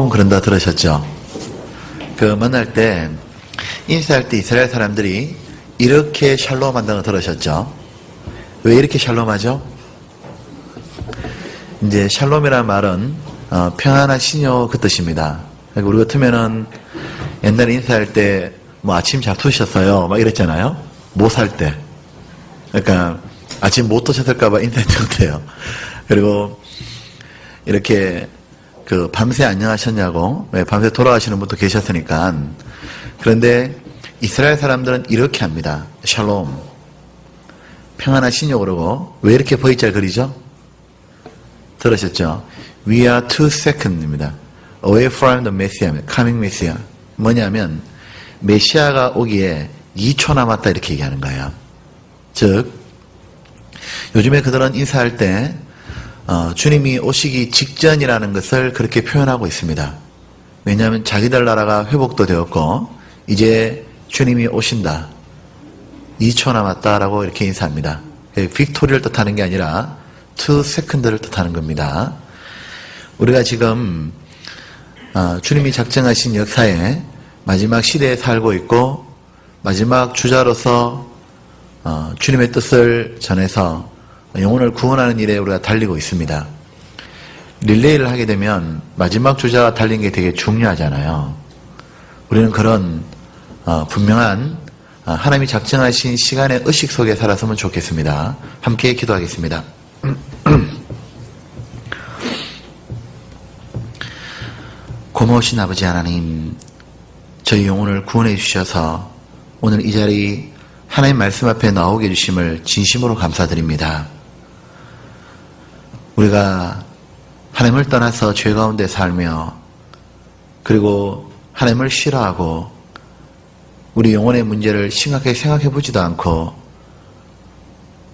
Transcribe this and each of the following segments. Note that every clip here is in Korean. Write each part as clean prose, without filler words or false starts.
샬롬 그런다 들으셨죠? 그 만날 때 인사할 때 이스라엘 사람들이 이렇게 샬롬 한다는 거 들으셨죠? 왜 이렇게 샬롬하죠? 이제 샬롬이라는 말은 평안하시뇨 그 뜻입니다. 그러니까 우리 같으면은 옛날에 인사할 때 뭐 아침 잘 드셨어요 막 이랬잖아요. 못 살 때. 그러니까 아침 못 드셨을까봐 인사했던 것 같아요. 그리고 이렇게 그 밤새 안녕하셨냐고, 밤새 돌아가시는 분도 계셨으니까. 그런데 이스라엘 사람들은 이렇게 합니다. 샬롬. 평안하시뇨 그러고. 왜 이렇게 V자를 그리죠? 들으셨죠? We are 2 seconds입니다. Away from the Messiah, coming Messiah. 뭐냐면 메시아가 오기에 2초 남았다 이렇게 얘기하는 거예요. 즉 요즘에 그들은 인사할 때 주님이 오시기 직전이라는 것을 그렇게 표현하고 있습니다. 왜냐하면 자기들 나라가 회복도 되었고 이제 주님이 오신다. 2초 남았다라고 이렇게 인사합니다. 빅토리를 뜻하는 게 아니라 2 second를 뜻하는 겁니다. 우리가 지금 주님이 작정하신 역사에 마지막 시대에 살고 있고 마지막 주자로서 주님의 뜻을 전해서 영혼을 구원하는 일에 우리가 달리고 있습니다. 릴레이를 하게 되면 마지막 주자가 달린 게 되게 중요하잖아요. 우리는 그런 분명한 하나님이 작정하신 시간의 의식 속에 살았으면 좋겠습니다. 함께 기도하겠습니다. 고마우신 아버지 하나님, 저희 영혼을 구원해 주셔서 오늘 이 자리 하나님 말씀 앞에 나오게 해주심을 진심으로 감사드립니다. 우리가 하나님을 떠나서 죄 가운데 살며 그리고 하나님을 싫어하고 우리 영혼의 문제를 심각하게 생각해 보지도 않고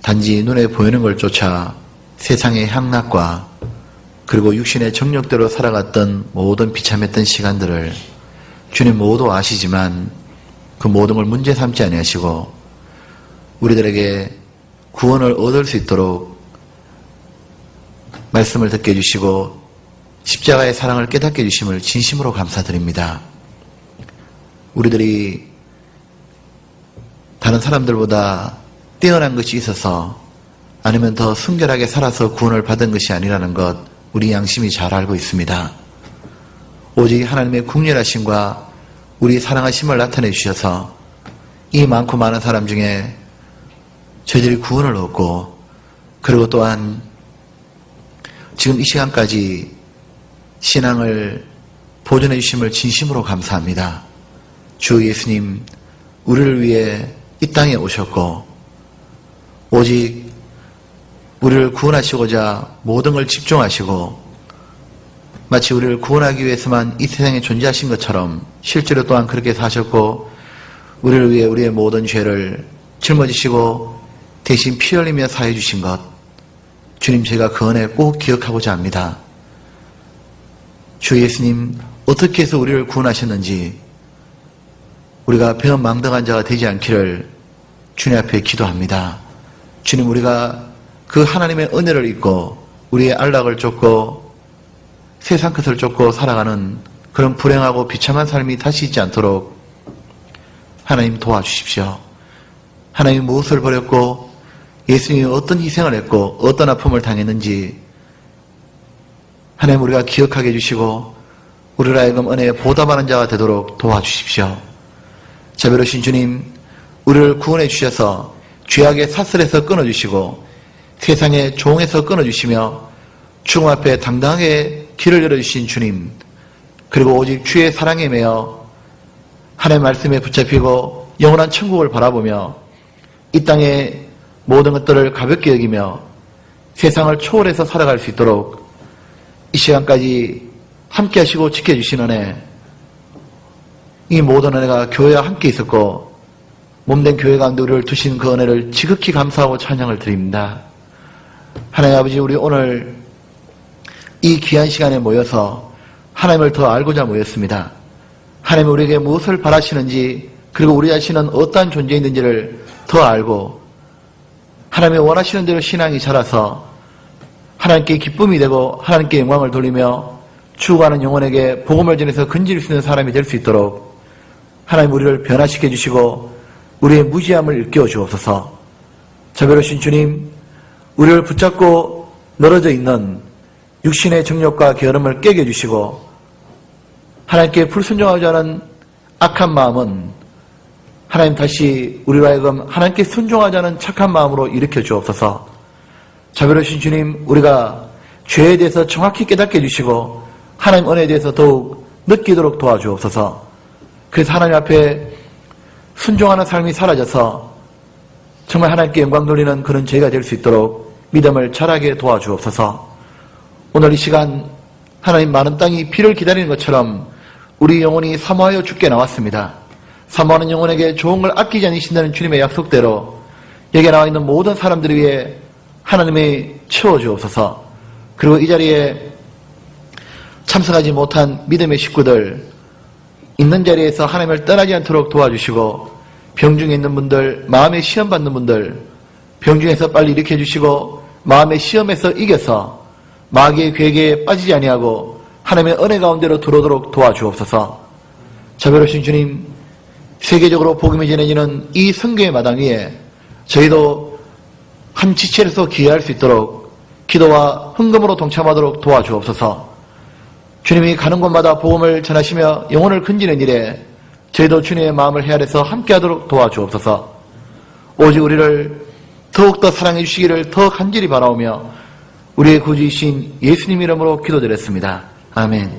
단지 눈에 보이는 걸 쫓아 세상의 향락과 그리고 육신의 정욕대로 살아갔던 모든 비참했던 시간들을 주님 모두 아시지만 그 모든 걸 문제 삼지 아니하시고 우리들에게 구원을 얻을 수 있도록 말씀을 듣게 해주시고 십자가의 사랑을 깨닫게 해주심을 진심으로 감사드립니다. 우리들이 다른 사람들보다 뛰어난 것이 있어서 아니면 더 순결하게 살아서 구원을 받은 것이 아니라는 것 우리 양심이 잘 알고 있습니다. 오직 하나님의 국률하심과 우리 사랑하심을 나타내 주셔서 이 많고 많은 사람 중에 저희들이 구원을 얻고 그리고 또한 지금 이 시간까지 신앙을 보존해 주심을 진심으로 감사합니다. 주 예수님, 우리를 위해 이 땅에 오셨고 오직 우리를 구원하시고자 모든 걸 집중하시고 마치 우리를 구원하기 위해서만 이 세상에 존재하신 것처럼 실제로 또한 그렇게 사셨고 우리를 위해 우리의 모든 죄를 짊어지시고 대신 피 흘리며 사해 주신 것 주님, 제가 그 은혜 꼭 기억하고자 합니다. 주 예수님, 어떻게 해서 우리를 구원하셨는지 우리가 배은망덕한 자가 되지 않기를 주님 앞에 기도합니다. 주님, 우리가 그 하나님의 은혜를 잊고 우리의 안락을 쫓고 세상 것을 쫓고 살아가는 그런 불행하고 비참한 삶이 다시 있지 않도록 하나님 도와주십시오. 하나님 무엇을 버렸고 예수님이 어떤 희생을 했고 어떤 아픔을 당했는지 하나님 우리가 기억하게 해주시고 우리를 하여금 은혜에 보답하는 자가 되도록 도와주십시오. 자비로우신 주님, 우리를 구원해 주셔서 죄악의 사슬에서 끊어주시고 세상의 종에서 끊어주시며 죽음 앞에 당당하게 길을 열어주신 주님, 그리고 오직 주의 사랑에 매여 하나님의 말씀에 붙잡히고 영원한 천국을 바라보며 이 땅의 모든 것들을 가볍게 여기며 세상을 초월해서 살아갈 수 있도록 이 시간까지 함께 하시고 지켜주신 은혜, 이 모든 은혜가 교회와 함께 있었고 몸된 교회 가운데 우리를 두신 그 은혜를 지극히 감사하고 찬양을 드립니다. 하나님 아버지, 우리 오늘 이 귀한 시간에 모여서 하나님을 더 알고자 모였습니다. 하나님 우리에게 무엇을 바라시는지 그리고 우리 자신은 어떠한 존재인지를 더 알고 하나님의 원하시는 대로 신앙이 자라서 하나님께 기쁨이 되고 하나님께 영광을 돌리며 죽어가는 영혼에게 복음을 전해서 건질 수 있는 사람이 될 수 있도록 하나님 우리를 변화시켜 주시고 우리의 무지함을 일깨워 주옵소서. 자비로우신 주님, 우리를 붙잡고 늘어져 있는 육신의 정욕과 게으름을 깨게 해주시고 하나님께 불순종하지 않은 악한 마음은 하나님 다시 우리로 하여금 하나님께 순종하지 않은 착한 마음으로 일으켜 주옵소서. 자비로우신 주님, 우리가 죄에 대해서 정확히 깨닫게 해주시고 하나님 은혜에 대해서 더욱 느끼도록 도와주옵소서. 그래서 하나님 앞에 순종하는 삶이 사라져서 정말 하나님께 영광 돌리는 그런 저희가 될 수 있도록 믿음을 자라게 도와주옵소서. 오늘 이 시간 하나님 많은 땅이 비를 기다리는 것처럼 우리 영혼이 사모하여 주께 나왔습니다. 사모하는 영혼에게 좋은 걸 아끼지 않으신다는 주님의 약속대로 여기에 나와 있는 모든 사람들 위해 하나님이 채워주옵소서. 그리고 이 자리에 참석하지 못한 믿음의 식구들 있는 자리에서 하나님을 떠나지 않도록 도와주시고 병중에 있는 분들, 마음의 시험 받는 분들 병중에서 빨리 일으켜 주시고 마음의 시험에서 이겨서 마귀의 괴계에 빠지지 아니하고 하나님의 은혜 가운데로 들어오도록 도와주옵소서. 자비로우신 주님, 세계적으로 복음이 전해지는 이 선교의 마당 위에 저희도 한 지체로서 기여할 수 있도록 기도와 헌금으로 동참하도록 도와주옵소서. 주님이 가는 곳마다 복음을 전하시며 영혼을 건지는 일에 저희도 주님의 마음을 헤아려서 함께하도록 도와주옵소서. 오직 우리를 더욱더 사랑해 주시기를 더 간절히 바라오며 우리의 구주이신 예수님 이름으로 기도드렸습니다. 아멘.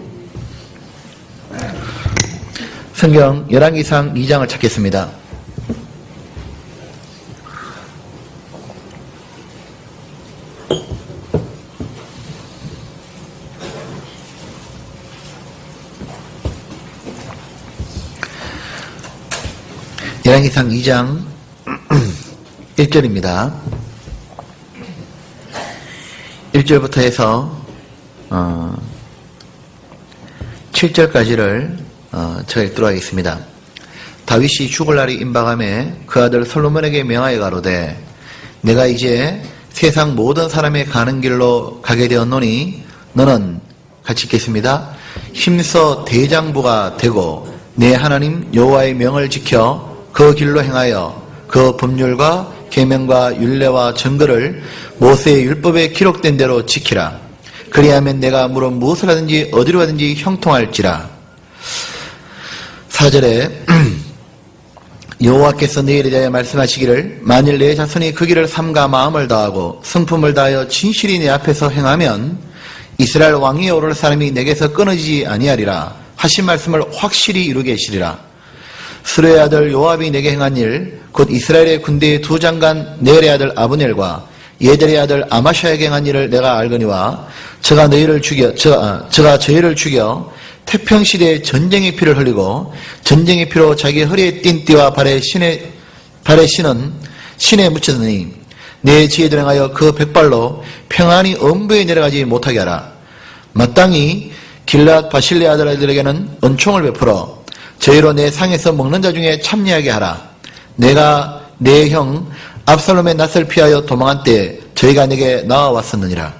성경 열왕기상 2장을 찾겠습니다. 열왕기상 2장 1절입니다. 1절부터 해서 7절까지를 제가 읽도록 하겠습니다. 다윗이 죽을 날이 임박함에 그 아들 솔로몬에게 명하여 가로되 내가 이제 세상 모든 사람의 가는 길로 가게 되었노니 너는 같이 읽겠습니다. 힘써 대장부가 되고 내 하나님 여호와의 명을 지켜 그 길로 행하여 그 법률과 계명과 율례와 증거를 모세의 율법에 기록된 대로 지키라. 그리하면 내가 물어 무엇을 하든지 어디로 가든지 형통할지라. 4절에 여호와께서 너희에 대하여 말씀하시기를 만일 내 자손이 그 길을 삼가 마음을 다하고 성품을 다하여 진실히 내 앞에서 행하면 이스라엘 왕위에 오를 사람이 내게서 끊어지지 아니하리라 하신 말씀을 확실히 이루게 하시리라. 스루의 아들 요압이 내게 행한 일 곧 이스라엘의 군대의 두 장관 네엘의 아들 아브넬과 예델의 아들 아마샤에게 행한 일을 내가 알거니와 저가 저희를 죽여 태평시대에 전쟁의 피를 흘리고 전쟁의 피로 자기 허리에 띈 띠와 발에 신은 신에 묻혔으니 내 지혜를 행하여 그 백발로 평안히 엄부에 내려가지 못하게 하라. 마땅히 길랏 바실레 아들에게는 은총을 베풀어 저희로 내 상에서 먹는 자 중에 참여하게 하라. 내가 내 형 압살롬의 낯을 피하여 도망한 때에 저희가 내게 나와왔었느니라.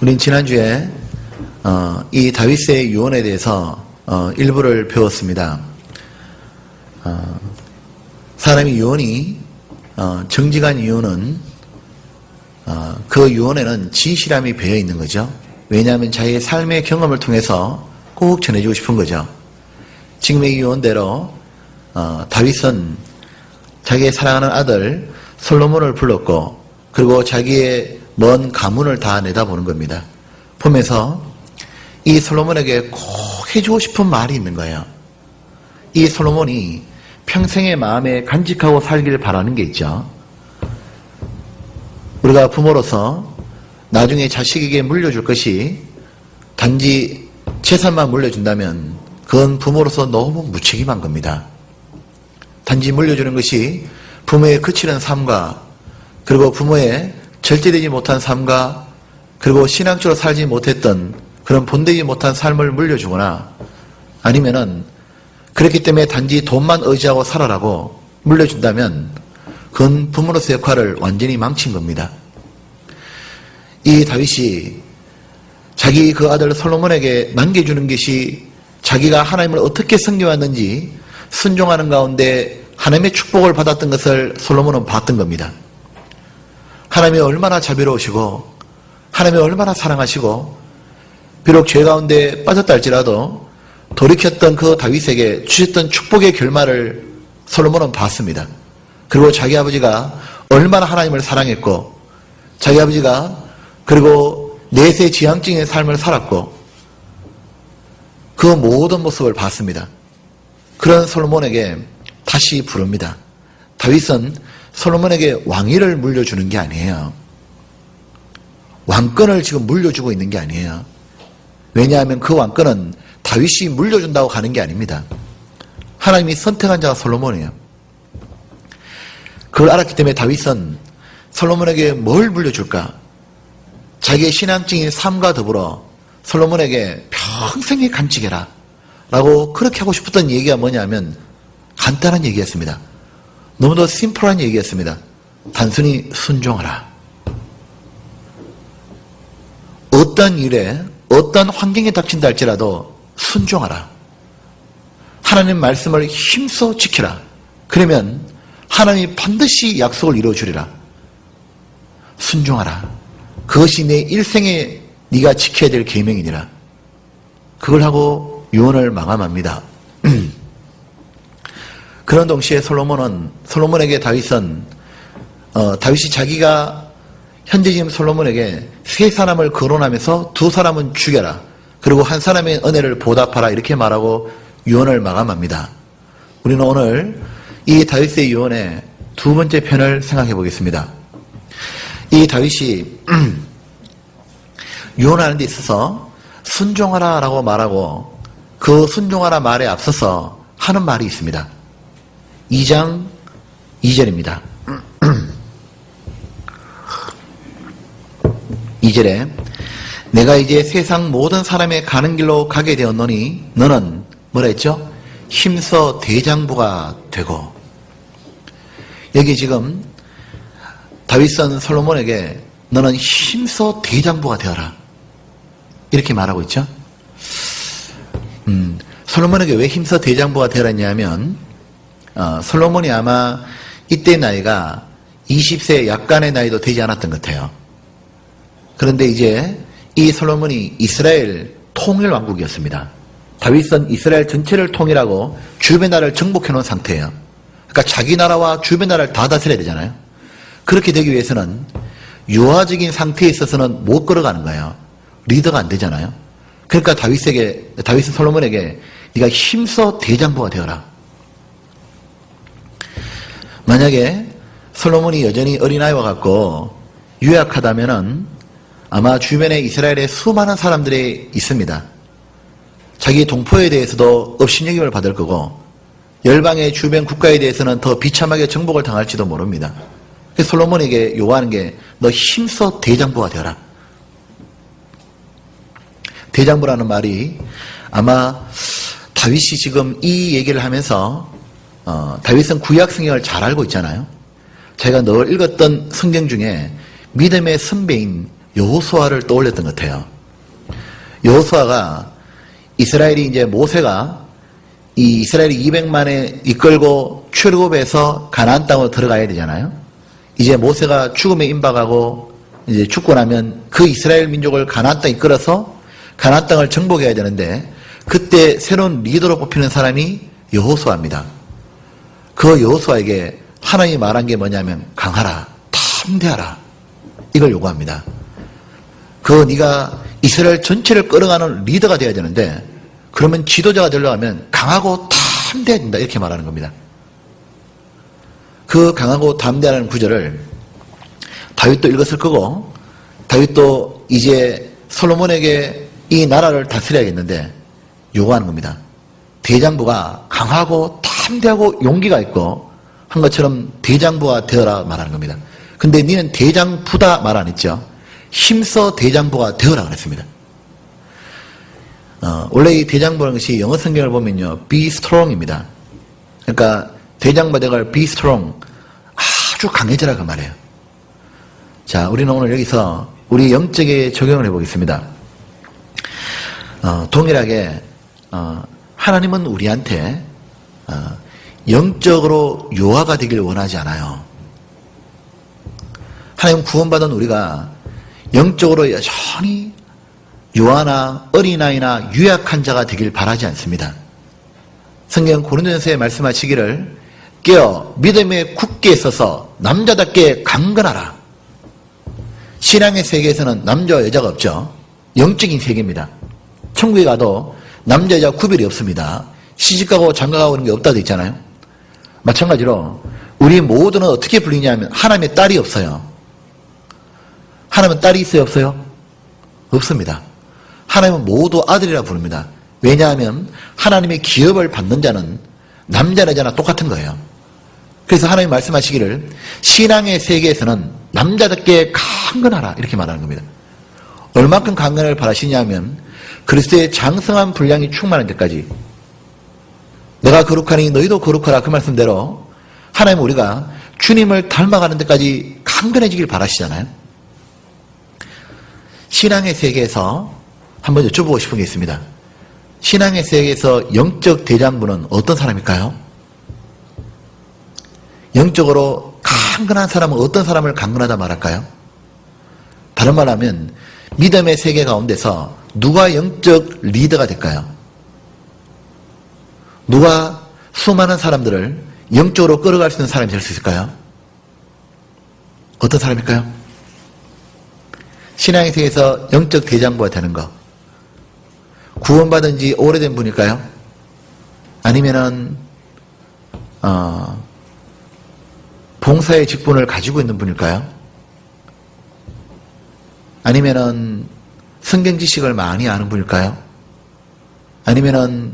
우린 지난주에 이 다윗의 유언에 대해서 일부를 배웠습니다. 사람의 유언이 정직한 이유는 그 유언에는 진실함이 배어 있는 거죠. 왜냐하면 자기의 삶의 경험을 통해서 꼭 전해주고 싶은 거죠. 지금의 이 유언대로 다윗은 자기의 사랑하는 아들 솔로몬을 불렀고 그리고 자기의 먼 가문을 다 내다보는 겁니다. 보면서 이 솔로몬에게 꼭 해주고 싶은 말이 있는 거예요. 이 솔로몬이 평생의 마음에 간직하고 살기를 바라는 게 있죠. 우리가 부모로서 나중에 자식에게 물려줄 것이 단지 재산만 물려준다면 그건 부모로서 너무 무책임한 겁니다. 단지 물려주는 것이 부모의 거칠은 삶과 그리고 부모의 절제되지 못한 삶과 그리고 신앙적으로 살지 못했던 그런 본되지 못한 삶을 물려주거나 아니면은 그렇기 때문에 단지 돈만 의지하고 살아라고 물려준다면 그건 부모로서의 역할을 완전히 망친 겁니다. 이 다윗이 자기 그 아들 솔로몬에게 남겨주는 것이 자기가 하나님을 어떻게 섬겨왔는지 순종하는 가운데 하나님의 축복을 받았던 것을 솔로몬은 봤던 겁니다. 하나님이 얼마나 자비로우시고 하나님이 얼마나 사랑하시고 비록 죄 가운데 빠졌다 할지라도 돌이켰던 그 다윗에게 주셨던 축복의 결말을 솔로몬은 봤습니다. 그리고 자기 아버지가 얼마나 하나님을 사랑했고 자기 아버지가 그리고 내세 지향적인 삶을 살았고 그 모든 모습을 봤습니다. 그런 솔로몬에게 다시 부릅니다. 다윗은 솔로몬에게 왕위를 물려주는 게 아니에요. 왕권을 지금 물려주고 있는 게 아니에요. 왜냐하면 그 왕권은 다윗이 물려준다고 가는 게 아닙니다. 하나님이 선택한 자가 솔로몬이에요. 그걸 알았기 때문에 다윗은 솔로몬에게 뭘 물려줄까? 자기의 신앙적인 삶과 더불어 솔로몬에게 평생에 간직해라 라고 그렇게 하고 싶었던 얘기가 뭐냐면 간단한 얘기였습니다. 너무도 심플한 얘기였습니다. 단순히 순종하라. 어떤 일에 어떤 환경에 닥친다 할지라도 순종하라. 하나님 말씀을 힘써 지키라. 그러면 하나님이 반드시 약속을 이루어주리라. 순종하라. 그것이 내 일생에 네가 지켜야 될 계명이니라. 그걸 하고 유언을 마감합니다. 그런 동시에 솔로몬에게 다윗은 다윗이 자기가 현재 지금 솔로몬에게 세 사람을 거론하면서 두 사람은 죽여라. 그리고 한 사람의 은혜를 보답하라. 이렇게 말하고 유언을 마감합니다. 우리는 오늘 이 다윗의 유언의 두 번째 편을 생각해 보겠습니다. 이 다윗이 유언하는 데 있어서 순종하라 라고 말하고 그 순종하라 말에 앞서서 하는 말이 있습니다. 2장 2절입니다. 2절에 내가 이제 세상 모든 사람의 가는 길로 가게 되었노니 너는 뭐라 했죠? 힘써 대장부가 되고. 여기 지금 다윗은 솔로몬에게 너는 힘써 대장부가 되어라 이렇게 말하고 있죠. 솔로몬에게 왜 힘써 대장부가 되어라 했냐면 솔로몬이 아마 이때 나이가 20세 약간의 나이도 되지 않았던 것 같아요. 그런데 이제 이 솔로몬이 이스라엘 통일 왕국이었습니다. 다윗은 이스라엘 전체를 통일하고 주변 나라를 정복해 놓은 상태예요. 그러니까 자기 나라와 주변 나라를 다 다스려야 되잖아요. 그렇게 되기 위해서는 유화적인 상태에 있어서는 못 걸어가는 거예요. 리더가 안 되잖아요. 그러니까 다윗은 솔로몬에게 네가 힘써 대장부가 되어라. 만약에 솔로몬이 여전히 어린아이와 같고 유약하다면은 아마 주변에 이스라엘에 수많은 사람들이 있습니다. 자기 동포에 대해서도 업신여김을 받을 거고 열방의 주변 국가에 대해서는 더 비참하게 정복을 당할지도 모릅니다. 그래서 솔로몬에게 요구하는 게 너 힘써 대장부가 되어라. 대장부라는 말이 아마 다윗이 지금 이 얘기를 하면서 다윗은 구약 성경을 잘 알고 있잖아요. 제가 늘 읽었던 성경 중에 믿음의 선배인 여호수아를 떠올렸던 것 같아요. 여호수아가 이스라엘이 이제 모세가 이 이스라엘이 200만에 이끌고 출애굽해서 가나안 땅으로 들어가야 되잖아요. 이제 모세가 죽음에 임박하고 이제 죽고 나면 그 이스라엘 민족을 가나안 땅에 이끌어서 가나안 땅을 정복해야 되는데 그때 새로운 리더로 뽑히는 사람이 여호수아입니다. 그 여호수아에게 하나님이 말한 게 뭐냐면 강하라, 담대하라 이걸 요구합니다. 네가 이스라엘 전체를 끌어가는 리더가 돼야 되는데 그러면 지도자가 되려고 하면 강하고 담대해야 된다 이렇게 말하는 겁니다. 그 강하고 담대하는 구절을 다윗도 읽었을 거고 다윗도 이제 솔로몬에게 이 나라를 다스려야겠는데 요구하는 겁니다. 대장부가 강하고 담대하고 용기가 있고 한 것처럼 대장부가 되어라 말하는 겁니다. 근데 니는 대장부다 말 안 했죠. 힘써 대장부가 되어라 그랬습니다. 원래 이 대장부라는 것이 영어 성경을 보면요, be strong입니다. 그러니까 대장부가 되걸 be strong, 아주 강해져라 그 말이에요. 자, 우리는 오늘 여기서 우리 영적에 적용을 해보겠습니다. 동일하게 하나님은 우리한테 영적으로 유아가 되길 원하지 않아요. 하나님 구원받은 우리가 영적으로 여전히 유아나 어린아이나 유약한 자가 되길 바라지 않습니다. 성경 고린도전서에 말씀하시기를 깨어 믿음에 굳게 있어서 남자답게 강건하라. 신앙의 세계에서는 남자와 여자가 없죠. 영적인 세계입니다. 천국에 가도 남자 여자 구별이 없습니다. 시집가고 장가가고 그런 게 없다 돼 있잖아요. 마찬가지로 우리 모두는 어떻게 불리냐면 하나님의 딸이 없어요. 하나님은 딸이 있어요 없어요? 없습니다. 하나님은 모두 아들이라 부릅니다. 왜냐하면 하나님의 기업을 받는 자는 남자나 여자나 똑같은 거예요. 그래서 하나님 말씀하시기를 신앙의 세계에서는 남자답게 강건하라 이렇게 말하는 겁니다. 얼마큼 강건을 바라시냐면 그리스도의 장성한 분량이 충만할 때까지 내가 거룩하니 너희도 거룩하라 그 말씀대로 하나님 우리가 주님을 닮아가는 데까지 강건해지길 바라시잖아요. 신앙의 세계에서 한번 여쭤보고 싶은 게 있습니다. 신앙의 세계에서 영적 대장부는 어떤 사람일까요? 영적으로 강건한 사람은 어떤 사람을 강건하다 말할까요? 다른 말 하면 믿음의 세계 가운데서 누가 영적 리더가 될까요? 누가 수많은 사람들을 영적으로 끌어갈 수 있는 사람이 될 수 있을까요? 어떤 사람일까요? 신앙의 세계에서 영적 대장부가 되는 것. 구원받은 지 오래된 분일까요? 아니면은 봉사의 직분을 가지고 있는 분일까요? 아니면은 성경 지식을 많이 아는 분일까요? 아니면은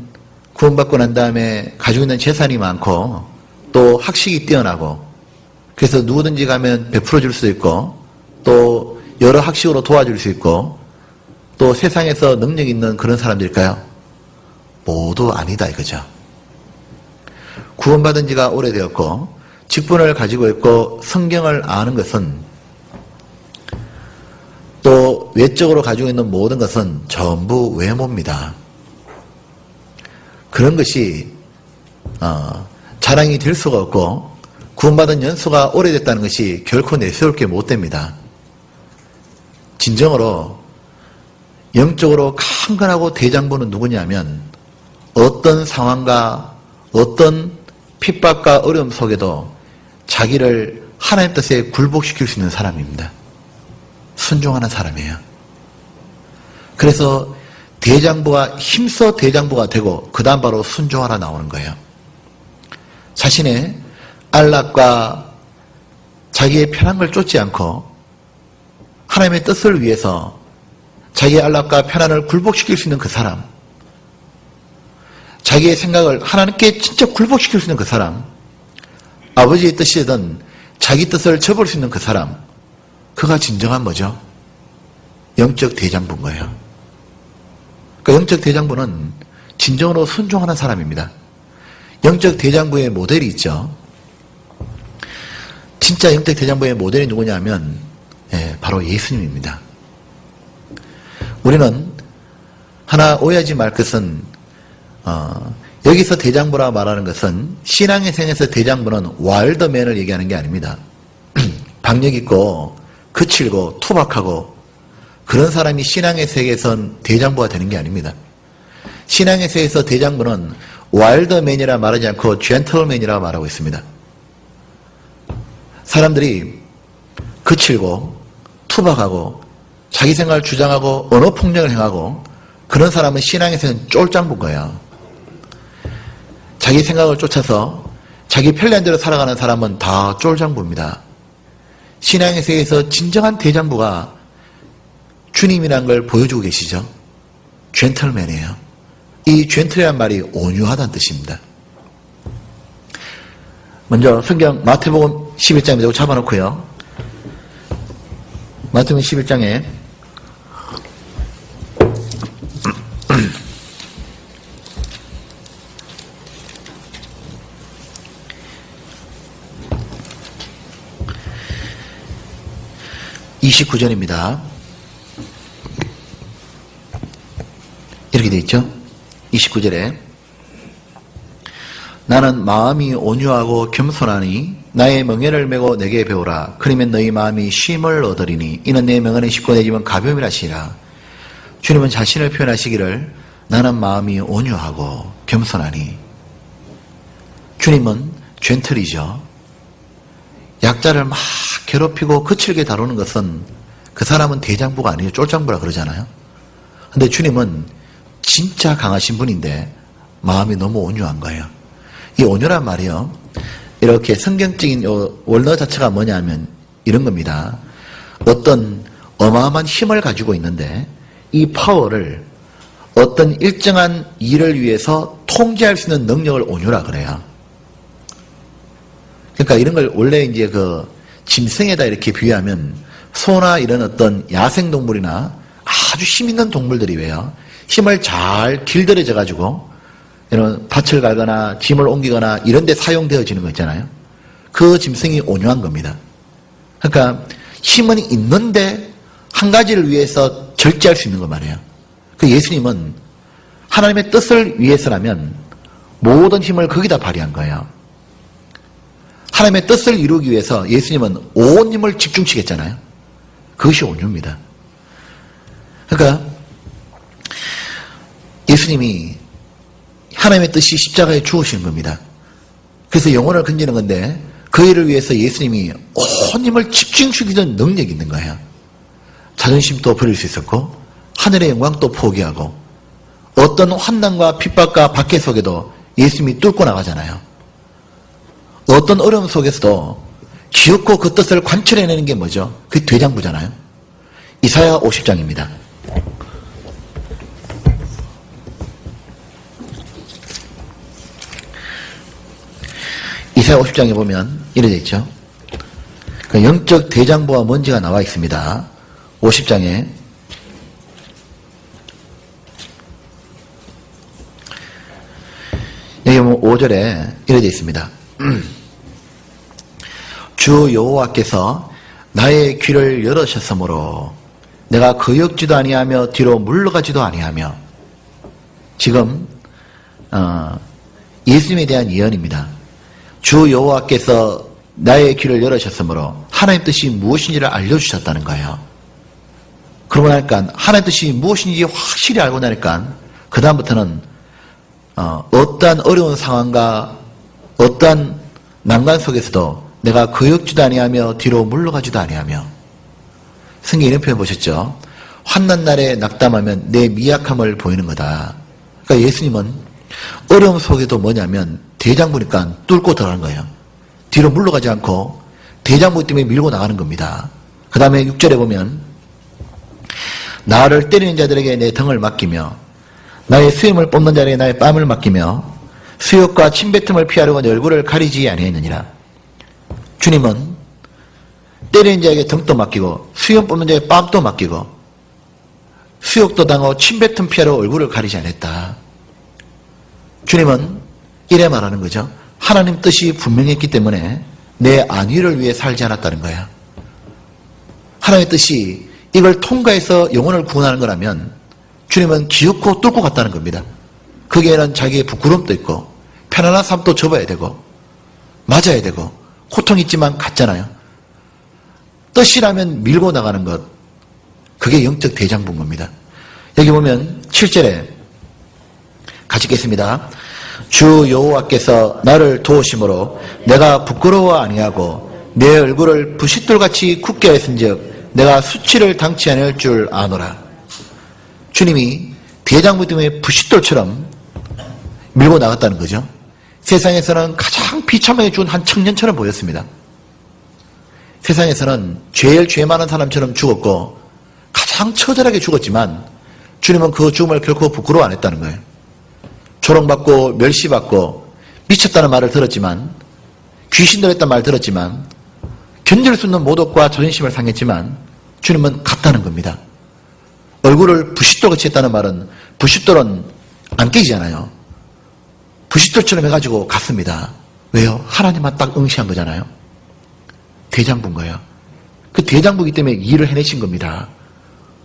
구원받고 난 다음에 가지고 있는 재산이 많고 또 학식이 뛰어나고 그래서 누구든지 가면 베풀어 줄 수 있고 또 여러 학식으로 도와줄 수 있고 또 세상에서 능력 있는 그런 사람들일까요? 모두 아니다 이거죠. 구원받은 지가 오래되었고 직분을 가지고 있고 성경을 아는 것은 또 외적으로 가지고 있는 모든 것은 전부 외모입니다. 그런 것이 자랑이 될 수가 없고 구원받은 연수가 오래됐다는 것이 결코 내세울 게 못 됩니다. 진정으로 영적으로 강건하고 대장부는 누구냐면 어떤 상황과 어떤 핍박과 어려움 속에도 자기를 하나님 뜻에 굴복시킬 수 있는 사람입니다. 순종하는 사람이에요. 그래서 대장부가 힘써 대장부가 되고 그 다음 바로 순종하라 나오는 거예요. 자신의 안락과 자기의 편한 걸 쫓지 않고 하나님의 뜻을 위해서 자기의 안락과 편안을 굴복시킬 수 있는 그 사람, 자기의 생각을 하나님께 진짜 굴복시킬 수 있는 그 사람, 아버지의 뜻이든 자기 뜻을 접을 수 있는 그 사람, 그가 진정한 뭐죠? 영적 대장부인 거예요. 그러니까 영적 대장부는 진정으로 순종하는 사람입니다. 영적 대장부의 모델이 있죠. 진짜 영적 대장부의 모델이 누구냐면 바로 예수님입니다. 우리는 하나 오해하지 말 것은 여기서 대장부라 말하는 것은 신앙의 생에서 대장부는 와일드맨을 얘기하는 게 아닙니다. 박력 있고 거칠고 투박하고 그런 사람이 신앙의 세계에선 대장부가 되는 게 아닙니다. 신앙의 세계에서 대장부는 와일드맨이라 말하지 않고 젠틀맨이라 말하고 있습니다. 사람들이 거칠고 투박하고 자기 생각을 주장하고 언어 폭력을 행하고 그런 사람은 신앙에서는 쫄짱부인 거예요. 자기 생각을 쫓아서 자기 편리한 대로 살아가는 사람은 다 쫄장부입니다. 신앙의 세계에서 진정한 대장부가 주님이라는 걸 보여주고 계시죠. 젠틀맨이에요. 이 젠틀이라는 말이 온유하다는 뜻입니다. 먼저 성경 마태복음 11장입니다. 잡아놓고요. 마태복음 11장에 29절입니다. 그렇게 돼 있죠. 29절에 나는 마음이 온유하고 겸손하니 나의 멍에를 메고 내게 배우라. 그러면 너희 마음이 쉼을 얻으리니 이는 내 멍에는 쉽고 내 짐은 가벼움이라 하시라. 주님은 자신을 표현하시기를 나는 마음이 온유하고 겸손하니. 주님은 젠틀이죠. 약자를 막 괴롭히고 거칠게 다루는 것은 그 사람은 대장부가 아니에요. 쫄장부라 그러잖아요. 근데 주님은 진짜 강하신 분인데 마음이 너무 온유한 거예요. 이 온유란 말이요, 이렇게 성경적인 원어 자체가 뭐냐면 이런 겁니다. 어떤 어마어마한 힘을 가지고 있는데 이 파워를 어떤 일정한 일을 위해서 통제할 수 있는 능력을 온유라 그래요. 그러니까 이런 걸 원래 이제 그 짐승에다 이렇게 비유하면 소나 이런 어떤 야생동물이나 아주 힘 있는 동물들이 왜요? 힘을 잘 길들여져 가지고 이런 밭을 갈거나 짐을 옮기거나 이런 데 사용되어지는 거 있잖아요. 그 짐승이 온유한 겁니다. 그러니까 힘은 있는데 한 가지를 위해서 절제할 수 있는 거 말이에요. 그 예수님은 하나님의 뜻을 위해서라면 모든 힘을 거기다 발휘한 거예요. 하나님의 뜻을 이루기 위해서 예수님은 온 힘을 집중시켰잖아요. 그것이 온유입니다. 그러니까 예수님이 하나님의 뜻이 십자가에 죽으신 겁니다. 그래서 영혼을 건지는 건데 그 일을 위해서 예수님이 온 힘을 집중시키는 능력이 있는 거예요. 자존심도 버릴 수 있었고 하늘의 영광도 포기하고 어떤 환난과 핍박과 박해 속에도 예수님이 뚫고 나가잖아요. 어떤 어려움 속에서도 기어코 그 뜻을 관철해내는 게 뭐죠? 그게 대장부잖아요. 이사야 50장입니다. 이사야 50장에 보면 이렇게 있죠. 그 영적 대장부와 뭔지가 나와 있습니다. 50장에 여기 보면 5절에 이렇게 있습니다. 주 여호와께서 나의 귀를 열으셨으므로 내가 거역지도 아니하며 뒤로 물러가지도 아니하며. 지금 예수님에 대한 예언입니다. 주 여호와께서 나의 귀를 열으셨으므로 하나님 뜻이 무엇인지를 알려주셨다는 거예요. 그러고 나니까 하나님 뜻이 무엇인지 확실히 알고 나니까 그 다음부터는 어떠한 어려운 상황과 어떠한 난관 속에서도 내가 거역지도 아니하며 뒤로 물러가지도 아니하며. 성경에 이런 표현 보셨죠? 환난 날에 낙담하면 내 미약함을 보이는 거다. 그러니까 예수님은 어려움 속에도 뭐냐면 대장부니까 뚫고 들어가는 거예요. 뒤로 물러가지 않고 대장부 때문에 밀고 나가는 겁니다. 그 다음에 6절에 보면 나를 때리는 자들에게 내 등을 맡기며 나의 수염을 뽑는 자에게 나의 뺨을 맡기며 수욕과 침뱉음을 피하려고 내 얼굴을 가리지 아니하였느니라. 주님은 때리는 자에게 등도 맡기고 수염 뽑는 자에게 뺨도 맡기고 수욕도 당하고 침뱉음 피하려고 얼굴을 가리지 않았다. 주님은 이래 말하는 거죠. 하나님 뜻이 분명했기 때문에 내 안위를 위해 살지 않았다는 거야. 하나님의 뜻이 이걸 통과해서 영혼을 구원하는 거라면 주님은 기어코 뚫고 갔다는 겁니다. 거기에는 자기의 부끄러움도 있고 편안한 삶도 접어야 되고 맞아야 되고 고통 있지만 갔잖아요. 뜻이라면 밀고 나가는 것, 그게 영적 대장부인 겁니다. 여기 보면 7절에 같이 읽겠습니다. 주 여호와께서 나를 도우심으로 내가 부끄러워 아니하고 내 얼굴을 부싯돌같이 굳게 했은즉 내가 수치를 당치 않을 줄 아노라. 주님이 대장부 때문에 부싯돌처럼 밀고 나갔다는 거죠. 세상에서는 가장 비참하게 죽은 한 청년처럼 보였습니다. 세상에서는 제일 죄 많은 사람처럼 죽었고 가장 처절하게 죽었지만 주님은 그 죽음을 결코 부끄러워 안 했다는 거예요. 조롱받고 멸시받고 미쳤다는 말을 들었지만 귀신들 했다는 말을 들었지만 견딜 수 있는 모독과 자존심을 상했지만 주님은 갔다는 겁니다. 얼굴을 부싯돌같이 했다는 말은 부싯돌은 안 깨지잖아요. 부싯돌처럼 해가지고 갔습니다. 왜요? 하나님만 딱 응시한 거잖아요. 대장부인 거예요. 그 대장부이기 때문에 이 일을 해내신 겁니다.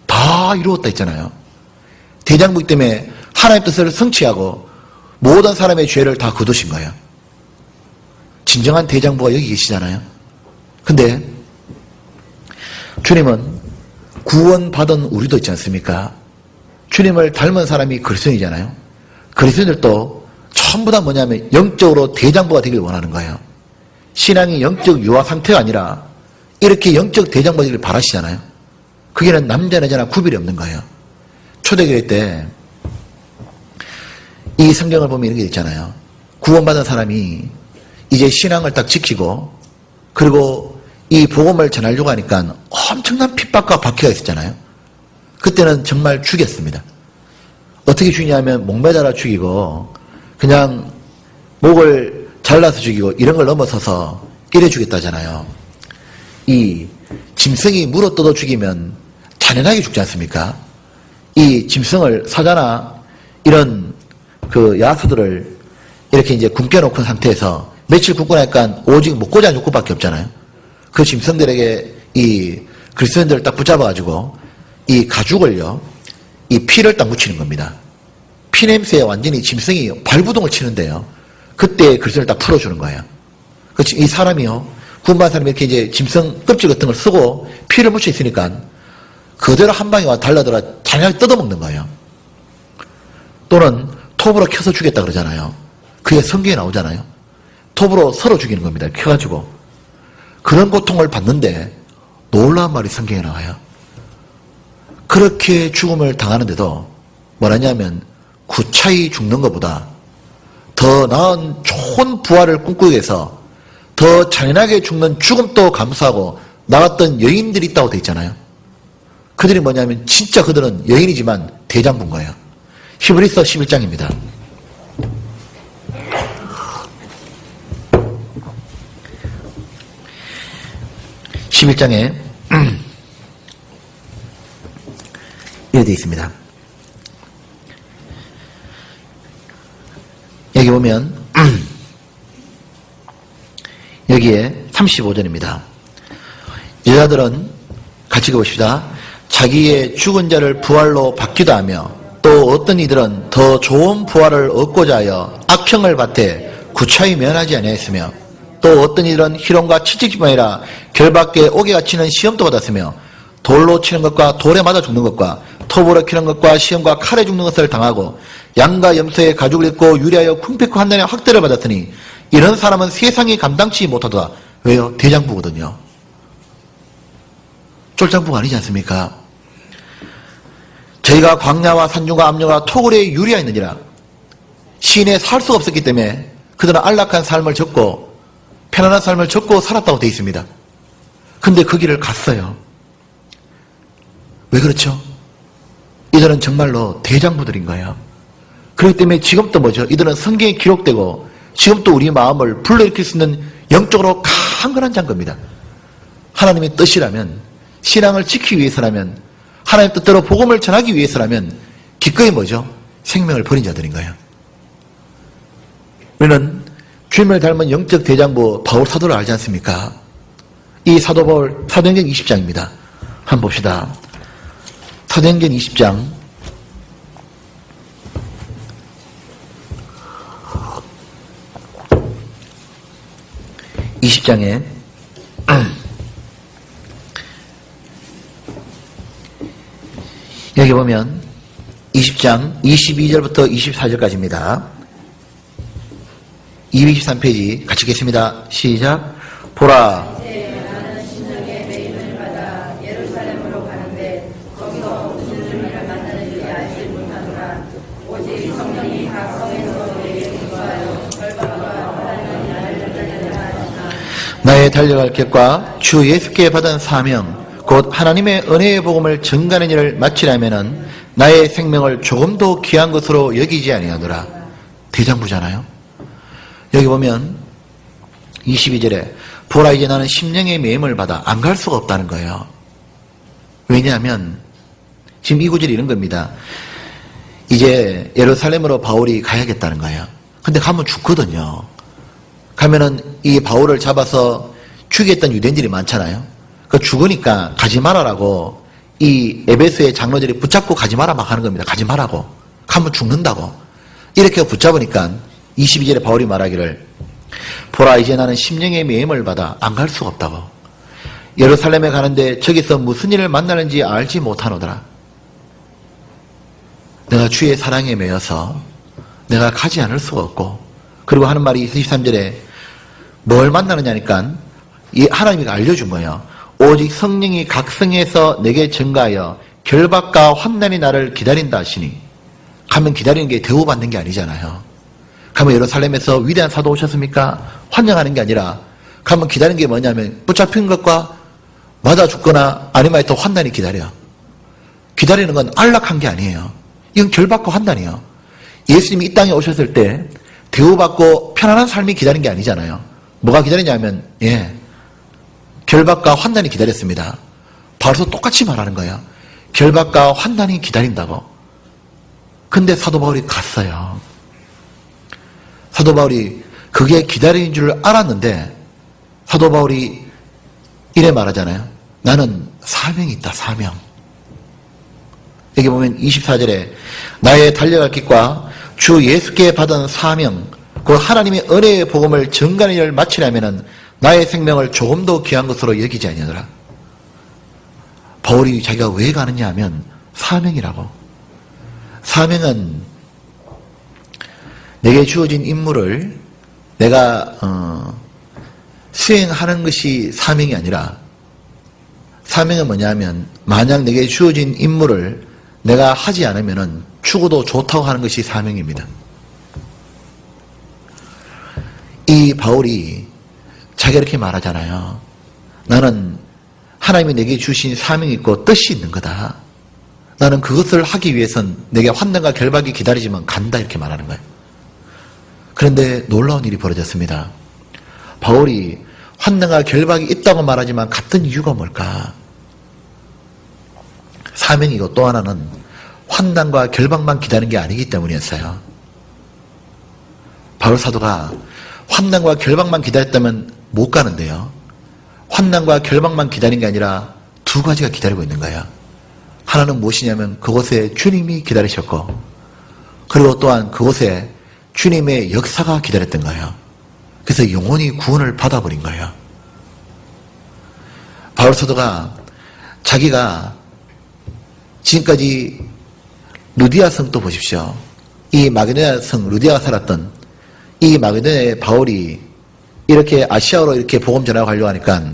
다 이루었다 했잖아요. 대장부이기 때문에 하나님의 뜻을 성취하고 모든 사람의 죄를 다 거두신 거예요. 진정한 대장부가 여기 계시잖아요. 근데 주님은 구원받은 우리도 있지 않습니까? 주님을 닮은 사람이 그리스도인이잖아요. 그리스도인들도 전부 다 뭐냐면 영적으로 대장부가 되길 원하는 거예요. 신앙이 영적 유아 상태가 아니라 이렇게 영적 대장부가 되길 바라시잖아요. 그게는 남자 여자나 구별이 없는 거예요. 초대교회 때 이 성경을 보면 이런 게 있잖아요. 구원받은 사람이 이제 신앙을 딱 지키고 그리고 이 복음을 전하려고 하니까 엄청난 핍박과 박해가 있었잖아요. 그때는 정말 죽였습니다. 어떻게 죽이냐면 목매달아 죽이고 그냥 목을 잘라서 죽이고 이런 걸 넘어서서 이래 죽였다잖아요. 이 짐승이 물어뜯어 죽이면 잔인하게 죽지 않습니까? 이 짐승을 사자나 이런 그 야수들을 이렇게 이제 굶겨놓은 상태에서 며칠 굶고 나니까 오직 목고자 육고밖에 없잖아요. 그 짐승들에게 이 그리스도인들을 딱 붙잡아가지고 이 가죽을요, 이 피를 딱 묻히는 겁니다. 피 냄새에 완전히 짐승이 발부동을 치는데요. 그때 그리스도를 딱 풀어주는 거예요. 이 사람이요, 구원받은 사람이 이렇게 이제 짐승 껍질 같은 걸 쓰고 피를 묻혀 있으니까 그대로 한 방에 와 달라들어 잔인하게 뜯어먹는 거예요. 또는 톱으로 켜서 죽였다 그러잖아요. 그게 성경에 나오잖아요. 톱으로 서로 죽이는 겁니다. 켜가지고. 그런 고통을 받는데 놀라운 말이 성경에 나와요. 그렇게 죽음을 당하는데도 뭐라냐면 구차히 죽는 것보다 더 나은 좋은 부활을 꿈꾸기 위해서 더 잔인하게 죽는 죽음도 감수하고 나왔던 여인들이 있다고 돼 있잖아요. 그들이 뭐냐면 진짜 그들은 여인이지만 대장부인 거예요. 히브리서 11장입니다. (11장에) 이렇게 되어 있습니다. 여기 보면 여기에 35절입니다. 여자들은 같이 읽어봅시다. 자기의 죽은 자를 부활로 받기도 하며 또 어떤 이들은 더 좋은 부활을 얻고자 하여 악형을 받되 구차히 면하지 아니하였으며 또 어떤 이들은 희롱과 채찍뿐 아니라 결밖에 옥에 치는 시험도 받았으며 돌로 치는 것과 돌에 맞아 죽는 것과 톱으로 치는 것과 시험과 칼에 죽는 것을 당하고 양과 염소의 가죽을 입고 유리하여 궁핍고 한날에 학대를 받았으니 이런 사람은 세상이 감당치 못하도다. 왜요? 대장부거든요. 쫄장부가 아니지 않습니까? 저희가 광야와 산중과 압류와 토굴에 유리하였느니라. 시인에 살 수가 없었기 때문에 그들은 안락한 삶을 접고 편안한 삶을 접고 살았다고 되어 있습니다. 근데 그 길을 갔어요. 왜 그렇죠? 이들은 정말로 대장부들인 거예요. 그렇기 때문에 지금도 뭐죠? 이들은 성경에 기록되고 지금도 우리 마음을 불러일으킬 수 있는 영적으로 강건한 장거입니다. 하나님의 뜻이라면, 신앙을 지키기 위해서라면, 하나님 뜻대로 복음을 전하기 위해서라면 기꺼이 뭐죠? 생명을 버린 자들인 거예요. 우리는 주님을 닮은 영적 대장부 바울 사도를 알지 않습니까? 이 사도 바울 사도행전 20장입니다. 한번 봅시다. 사도행전 20장 20장에 여기 보면 20장 22절부터 24절까지입니다. 223페이지 같이 읽겠습니다. 시작. 보라, 나의 달려갈 길과 주 예수께 받은 사명 곧 하나님의 은혜의 복음을 전가하는 일을 마치려면은 나의 생명을 조금도 귀한 것으로 여기지 아니하노라. 대장부잖아요. 여기 보면 22절에 보라 이제 나는 심령의 매임을 받아 안 갈 수가 없다는 거예요. 왜냐하면 지금 이 구절이 이런 겁니다. 이제 예루살렘으로 바울이 가야겠다는 거예요. 근데 가면 죽거든요. 가면은 이 바울을 잡아서 죽이겠다는 유대인들이 많잖아요. 그 죽으니까 가지 말아라고 이 에베소의 장로들이 붙잡고 가지 마라 막 하는 겁니다. 가지 말라고. 가면 죽는다고. 이렇게 붙잡으니까 22절에 바울이 말하기를 보라 이제 나는 심령의 매임을 받아 안 갈 수가 없다고. 예루살렘에 가는데 저기서 무슨 일을 만나는지 알지 못하노더라. 내가 주의 사랑에 매여서 내가 가지 않을 수가 없고, 그리고 하는 말이 23절에 뭘 만나느냐니까 하나님이 알려준 거예요. 오직 성령이 각성해서 내게 증가하여 결박과 환난이 나를 기다린다 하시니. 가면 기다리는 게 대우받는 게 아니잖아요. 가면 예루살렘에서 위대한 사도 오셨습니까? 환영하는 게 아니라 가면 기다리는 게 뭐냐면 붙잡힌 것과 맞아 죽거나 아니면 또 환난이 기다려. 기다리는 건 안락한 게 아니에요. 이건 결박과 환난이에요. 예수님이 이 땅에 오셨을 때 대우받고 편안한 삶이 기다린 게 아니잖아요. 뭐가 기다리냐면 결박과 환난이 기다렸습니다. 바울도 똑같이 말하는 거예요. 결박과 환난이 기다린다고. 근데 사도 바울이 갔어요. 사도 바울이 그게 기다리는 줄 알았는데 사도 바울이 이래 말하잖아요. 나는 사명이 있다, 사명. 여기 보면 24절에 나의 달려갈 길과 주 예수께 받은 사명, 그 하나님의 은혜의 복음을 전가는 일을 마치려면 나의 생명을 조금 더 귀한 것으로 여기지 아니하더라. 바울이 자기가 왜 가느냐 하면 사명이라고. 사명은 내게 주어진 임무를 내가 수행하는 것이 사명이 아니라, 사명은 뭐냐면 만약 내게 주어진 임무를 내가 하지 않으면 죽어도 좋다고 하는 것이 사명입니다. 이 바울이 자기가 이렇게 말하잖아요. 나는 하나님이 내게 주신 사명이 있고 뜻이 있는 거다. 나는 그것을 하기 위해선 내게 환난과 결박이 기다리지만 간다, 이렇게 말하는 거예요. 그런데 놀라운 일이 벌어졌습니다. 바울이 환난과 결박이 있다고 말하지만 갔던 이유가 뭘까? 사명이고 또 하나는 환난과 결박만 기다리는 게 아니기 때문이었어요. 바울 사도가 환난과 결박만 기다렸다면 못 가는데요. 환난과 결박만 기다리는 게 아니라 두 가지가 기다리고 있는 거예요. 하나는 무엇이냐면 그곳에 주님이 기다리셨고, 그리고 또한 그곳에 주님의 역사가 기다렸던 거예요. 그래서 영혼이 구원을 받아버린 거예요. 바울 사도가 자기가 지금까지 루디아 성도 보십시오. 이 마게도냐 성 루디아가 살았던 이 마게도냐의 바울이 이렇게 아시아로 이렇게 복음 전하고 가려고 하니까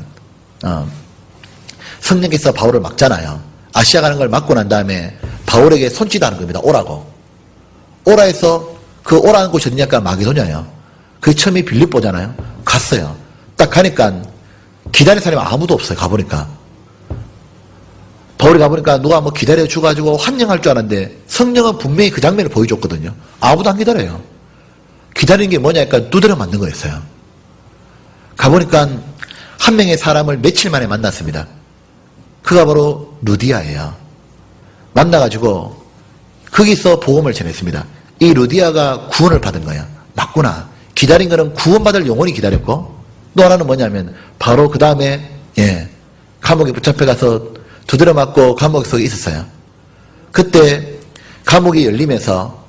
성령께서 바울을 막잖아요. 아시아 가는 걸 막고 난 다음에 바울에게 손짓하는 겁니다. 오라고. 오라 해서 그 오라는 곳이 어디냐니까 마게도냐예요. 그 처음에 빌립보잖아요. 갔어요. 딱 가니까 기다리는 사람이 아무도 없어요. 가보니까. 바울이 가보니까 누가 뭐 기다려주가지고 환영할 줄 알았는데 성령은 분명히 그 장면을 보여줬거든요. 아무도 안 기다려요. 기다리는 게 뭐냐니까 두드려 맞는 거였어요. 가보니까 한 명의 사람을 며칠 만에 만났습니다. 그가 바로 루디아예요. 만나가지고 거기서 복음을 전했습니다. 이 루디아가 구원을 받은 거야. 맞구나. 기다린 거는 구원받을 영혼이 기다렸고, 또 하나는 뭐냐면 바로 그 다음에 감옥에 붙잡혀가서 두드려 맞고 감옥 속에 있었어요. 그때 감옥이 열리면서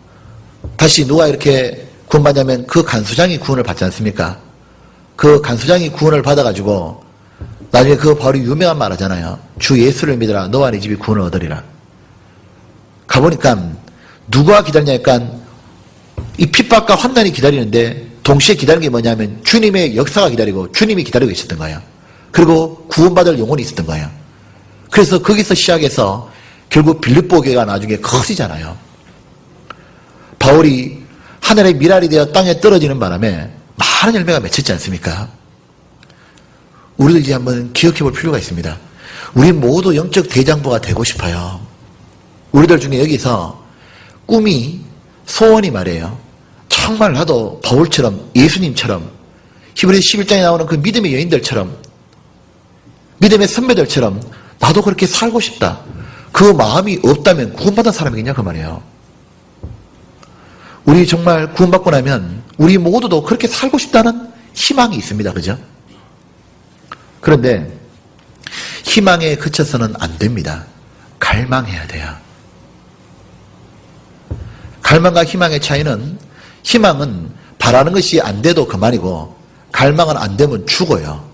다시 누가 이렇게 구원받냐면 그 간수장이 구원을 받지 않습니까? 그 간수장이 구원을 받아가지고 나중에 그 바울이 유명한 말 하잖아요. 주 예수를 믿으라 너와 네 집이 구원을 얻으리라. 가보니까 누가 기다리냐니까 이 핍박과 환난이 기다리는데 동시에 기다리는 게 뭐냐면 주님의 역사가 기다리고 주님이 기다리고 있었던 거예요. 그리고 구원받을 영혼이 있었던 거예요. 그래서 거기서 시작해서 결국 빌립보 교회가 나중에 커지잖아요. 바울이 하늘의 미랄이 되어 땅에 떨어지는 바람에 많은 열매가 맺혔지 않습니까? 우리들 이제 한번 기억해 볼 필요가 있습니다. 우리 모두 영적 대장부가 되고 싶어요. 우리들 중에 여기서 꿈이, 소원이 말이에요. 정말 나도 바울처럼, 예수님처럼, 히브리 11장에 나오는 그 믿음의 여인들처럼, 믿음의 선배들처럼 나도 그렇게 살고 싶다. 그 마음이 없다면 구원받은 사람이겠냐 그 말이에요. 우리 정말 구원받고 나면 우리 모두도 그렇게 살고 싶다는 희망이 있습니다. 그죠? 그런데 희망에 그쳐서는 안 됩니다. 갈망해야 돼요. 갈망과 희망의 차이는, 희망은 바라는 것이 안 돼도 그만이고 갈망은 안 되면 죽어요.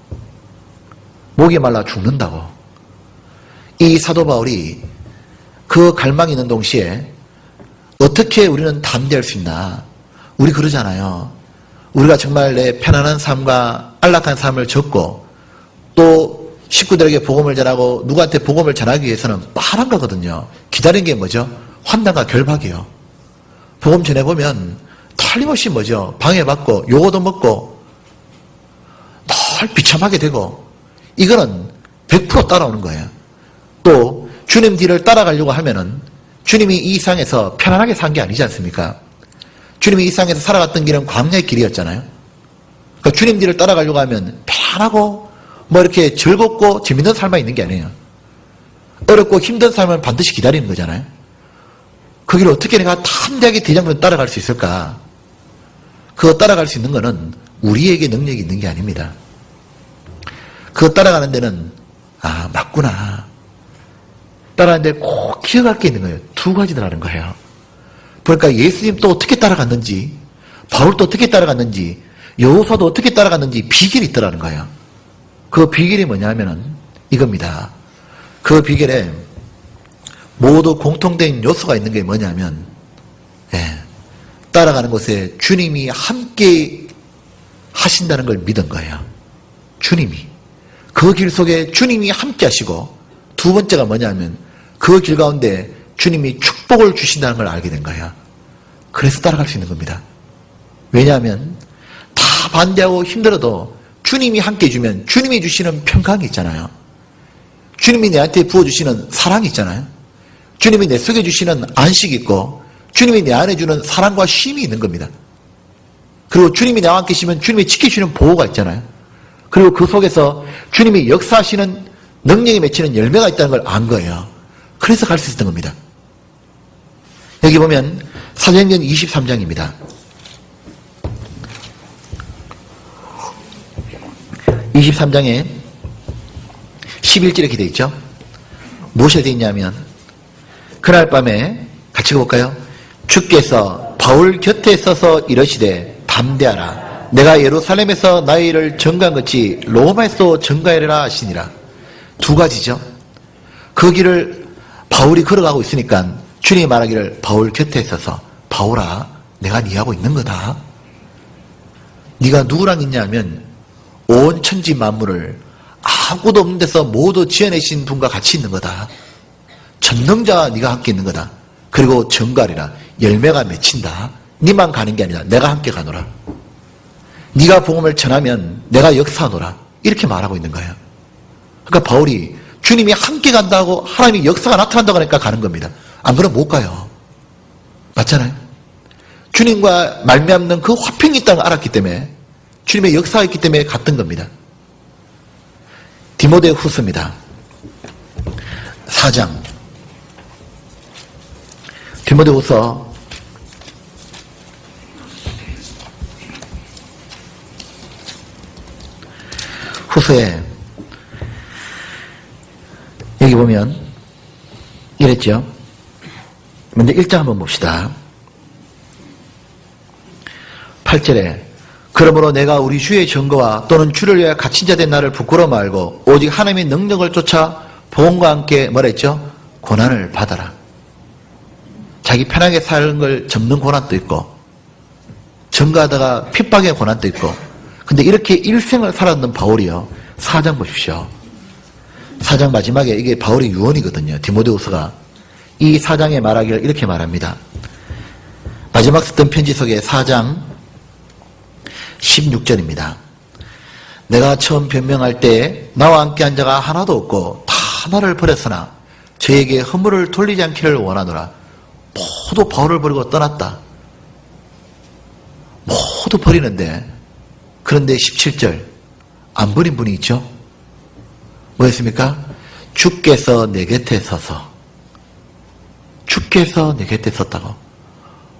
목이 말라 죽는다고. 이 사도 바울이 그 갈망이 있는 동시에 어떻게 우리는 담대할 수 있나? 우리 그러잖아요. 우리가 정말 내 편안한 삶과 안락한 삶을 접고 또 식구들에게 복음을 전하고 누구한테 복음을 전하기 위해서는 빠른 거거든요. 기다린 게 뭐죠? 환난과 결박이요. 복음 전해보면 틀림없이 뭐죠? 방해받고 요거도 먹고 늘 비참하게 되고, 이거는 100% 따라오는 거예요. 또 주님 뒤를 따라가려고 하면은 주님이 이 세상에서 편안하게 산 게 아니지 않습니까? 주님이 이 세상에서 살아갔던 길은 광야의 길이었잖아요. 그러니까 주님 뒤를 따라가려고 하면 편안하고 뭐 이렇게 즐겁고 재밌는 삶만 있는 게 아니에요. 어렵고 힘든 삶을 반드시 기다리는 거잖아요. 그 길을 어떻게 내가 담대하게 대장부터 따라갈 수 있을까? 그거 따라갈 수 있는 거는 우리에게 능력이 있는 게 아닙니다. 그거 따라가는 데는 맞구나. 따라가는 데 꼭 기억할 게 있는 거예요. 두 가지더라는 거예요. 그러니까 예수님 또 어떻게 따라갔는지, 바울도 어떻게 따라갔는지, 여호수아도 어떻게 따라갔는지 비결이 있더라는 거예요. 그 비결이 뭐냐면은 이겁니다. 그 비결에 모두 공통된 요소가 있는 게 뭐냐면, 따라가는 곳에 주님이 함께 하신다는 걸 믿은 거예요. 주님이. 그 길 속에 주님이 함께 하시고, 두 번째가 뭐냐면 그 길 가운데 주님이 축복을 주신다는 걸 알게 된 거예요. 그래서 따라갈 수 있는 겁니다. 왜냐하면 다 반대하고 힘들어도 주님이 함께 해주면 주님이 주시는 평강이 있잖아요. 주님이 내한테 부어주시는 사랑이 있잖아요. 주님이 내 속에 주시는 안식이 있고 주님이 내 안에 주는 사랑과 쉼이 있는 겁니다. 그리고 주님이 나와 함께 계시면 주님이 지켜주시는 보호가 있잖아요. 그리고 그 속에서 주님이 역사하시는 능력이 맺히는 열매가 있다는 걸 안 거예요. 그래서 갈 수 있었던 겁니다. 여기 보면 사도행전 23장입니다. 23장에 11절에 이렇게 되어 있죠. 무엇이 되어 있냐면, 그날 밤에 같이 볼까요? 주께서 바울 곁에 서서 이러시되 담대하라. 내가 예루살렘에서 너희를 전가한 것이 로마에서 전가하리라 하시니라. 두 가지죠. 그 길을 바울이 걸어가고 있으니까 주님이 말하기를 바울 곁에 서서, 바울아, 내가 네하고 있는 거다. 네가 누구랑 있냐면 온 천지 만물을 아무도 없는 데서 모두 지어내신 분과 같이 있는 거다. 전능자와 네가 함께 있는 거다. 그리고 전가리라. 열매가 맺힌다. 네만 가는 게 아니라 내가 함께 가노라. 네가 복음을 전하면 내가 역사하노라. 이렇게 말하고 있는 거예요. 그러니까 바울이 주님이 함께 간다고, 하나님이 역사가 나타난다고 하니까 가는 겁니다. 안 그러면 못 가요. 맞잖아요. 주님과 말미암는 그 화평이 있다는 걸 알았기 때문에, 주님의 역사가 있기 때문에 갔던 겁니다. 디모데 후서입니다. 4장. 디모데 후서 4장에 여기 보면 이랬죠. 먼저 1장 한번 봅시다. 8절에 그러므로 내가 우리 주의 증거와 또는 주를 위하여 갇힌 자 된 나를 부끄러워 말고 오직 하나님의 능력을 쫓아 복음과 함께 뭐라 했죠? 고난을 받아라. 자기 편하게 사는 걸 접는 고난도 있고 증거하다가 핍박의 고난도 있고, 근데 이렇게 일생을 살았던 바울이요. 4장 보십시오. 4장 마지막에 이게 바울의 유언이거든요. 디모데후서가 이 4장에 말하기를 이렇게 말합니다. 마지막 썼던 편지 속에 4장 16절입니다. 내가 처음 변명할 때 나와 함께 한 자가 하나도 없고 다 나를 버렸으나 저에게 허물을 돌리지 않기를 원하노라. 모두 바울을 버리고 떠났다. 모두 버리는데, 그런데 17절 안 버린 분이 있죠. 뭐였습니까? 주께서 내 곁에 서서, 주께서 내 곁에 섰다고.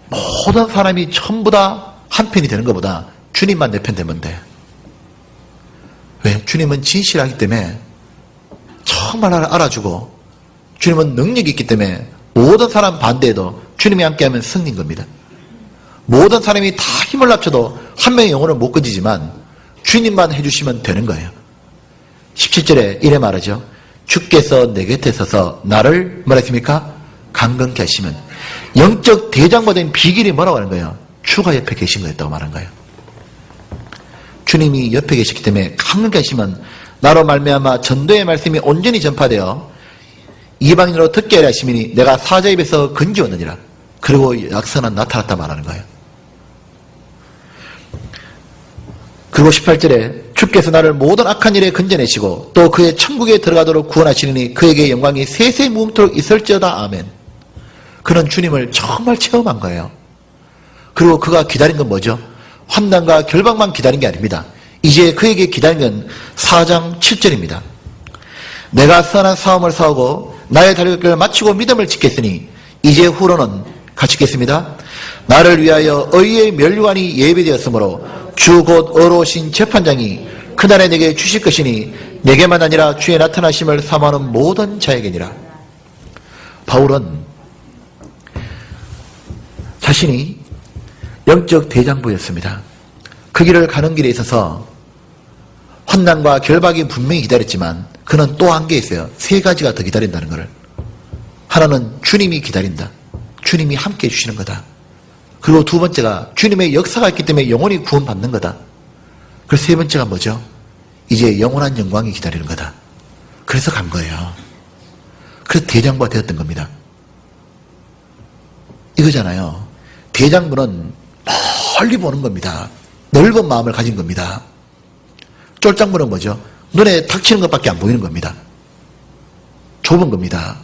모든 사람이 전부 다 한편이 되는 것보다 주님만 내 편 되면 돼. 왜? 주님은 진실하기 때문에 정말 나를 알아주고, 주님은 능력이 있기 때문에 모든 사람 반대에도 주님이 함께하면 승리인 겁니다. 모든 사람이 다 힘을 합쳐도 한 명의 영혼을 못 건지지만 주님만 해주시면 되는 거예요. 17절에 이래 말하죠. 주께서 내 곁에 서서 나를 뭐랬습니까? 강건케 하시면. 영적 대장부가 된 비결이 뭐라고 하는 거예요? 주가 옆에 계신 거였다고 말한 거예요. 주님이 옆에 계시기 때문에 강건케 하시면 나로 말미암아 전도의 말씀이 온전히 전파되어 이방인으로 듣게 하려 하시니 내가 사자 입에서 건지었느니라. 그리고 약선은 나타났다 말하는 거예요. 그리고 18절에 주께서 나를 모든 악한 일에 건져내시고 또 그의 천국에 들어가도록 구원하시니 그에게 영광이 세세 무궁토록 있을지어다. 아멘. 그는 주님을 정말 체험한 거예요. 그리고 그가 기다린 건 뭐죠? 환난과 결박만 기다린 게 아닙니다. 이제 그에게 기다린 건 4장 7절입니다. 내가 선한 싸움을 싸우고 나의 달려갈 마치고 믿음을 지켰으니 이제 후로는 같이 읽겠습니다. 나를 위하여 의의 면류관이 예비되었으므로 주 곧 의로우신 재판장이 그날에 내게 주실 것이니 내게만 아니라 주의 나타나심을 사모하는 모든 자에게니라. 바울은 자신이 영적 대장부였습니다. 그 길을 가는 길에 있어서 환난과 결박이 분명히 기다렸지만 그는 또 한 게 있어요. 세 가지가 더 기다린다는 것을. 하나는 주님이 기다린다. 주님이 함께 해주시는 거다. 그리고 두 번째가 주님의 역사가 있기 때문에 영원히 구원받는 거다. 그리고 세 번째가 뭐죠? 이제 영원한 영광이 기다리는 거다. 그래서 간 거예요. 그래서 대장부가 되었던 겁니다. 이거잖아요. 대장부는 멀리 보는 겁니다. 넓은 마음을 가진 겁니다. 쫄장부는 뭐죠? 눈에 닥치는 것밖에 안 보이는 겁니다. 좁은 겁니다.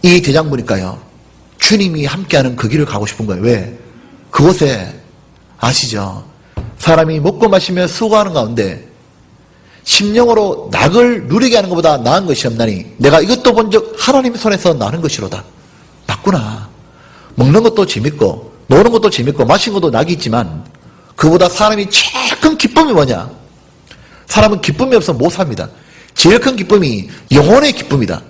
이 대장부니까요. 주님이 함께하는 그 길을 가고 싶은 거예요. 왜? 그곳에 아시죠? 사람이 먹고 마시며 수고하는 가운데 심령으로 낙을 누리게 하는 것보다 나은 것이 없나니 내가 이것도 본 적 하나님 손에서 나는 것이로다. 맞구나. 먹는 것도 재밌고 노는 것도 재밌고 마시는 것도 낙이 있지만 그보다 사람이 제일 큰 기쁨이 뭐냐? 사람은 기쁨이 없으면 못 삽니다. 제일 큰 기쁨이 영혼의 기쁨이다.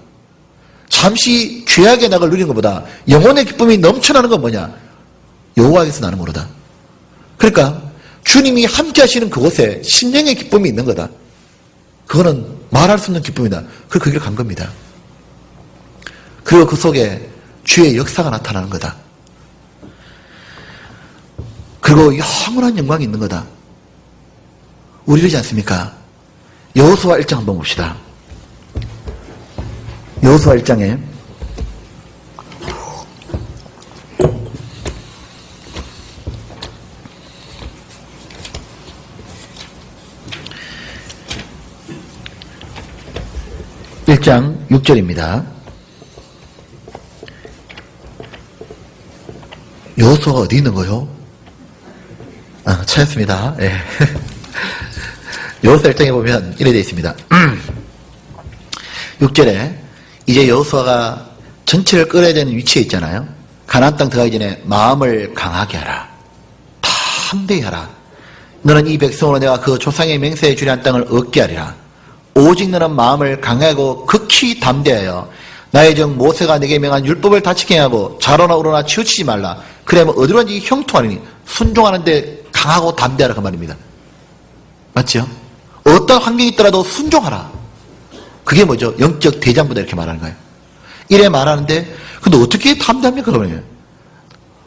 잠시 죄악의 낙을 누리는 것보다 영혼의 기쁨이 넘쳐나는 건 뭐냐? 여호와께서 나는 모르다. 그러니까 주님이 함께 하시는 그곳에 심령의 기쁨이 있는 거다. 그거는 말할 수 없는 기쁨이다. 그리고 그 길을 간 겁니다. 그리고 그 속에 주의 역사가 나타나는 거다. 그리고 영원한 영광이 있는 거다. 우리 그러지 않습니까? 여호수아 1장 한번 봅시다. 여호수아 1장에 (1장) 6절입니다. 여호수아가 어디 있는 거요? 찾았습니다. 네. 여호수아 1장에 보면 이래 되어 있습니다. 6절에 이제 여호수아가 전체를 끌어야 되는 위치에 있잖아요. 가나안 땅 들어가기 전에 마음을 강하게 하라. 담대히 하라. 너는 이 백성으로 내가 그 조상의 맹세해 주려 한 땅을 얻게 하리라. 오직 너는 마음을 강하고 극히 담대하여 나의 종 모세가 내게 명한 율법을 다치게 하고 좌로나 우로나 치우치지 말라. 그러면 어디로든지 형통하리니. 순종하는데 강하고 담대하라 그 말입니다. 맞죠? 어떤 환경이 있더라도 순종하라. 그게 뭐죠? 영적 대장부다 이렇게 말하는 거예요. 이래 말하는데 근데 어떻게 담대합니까? 그러면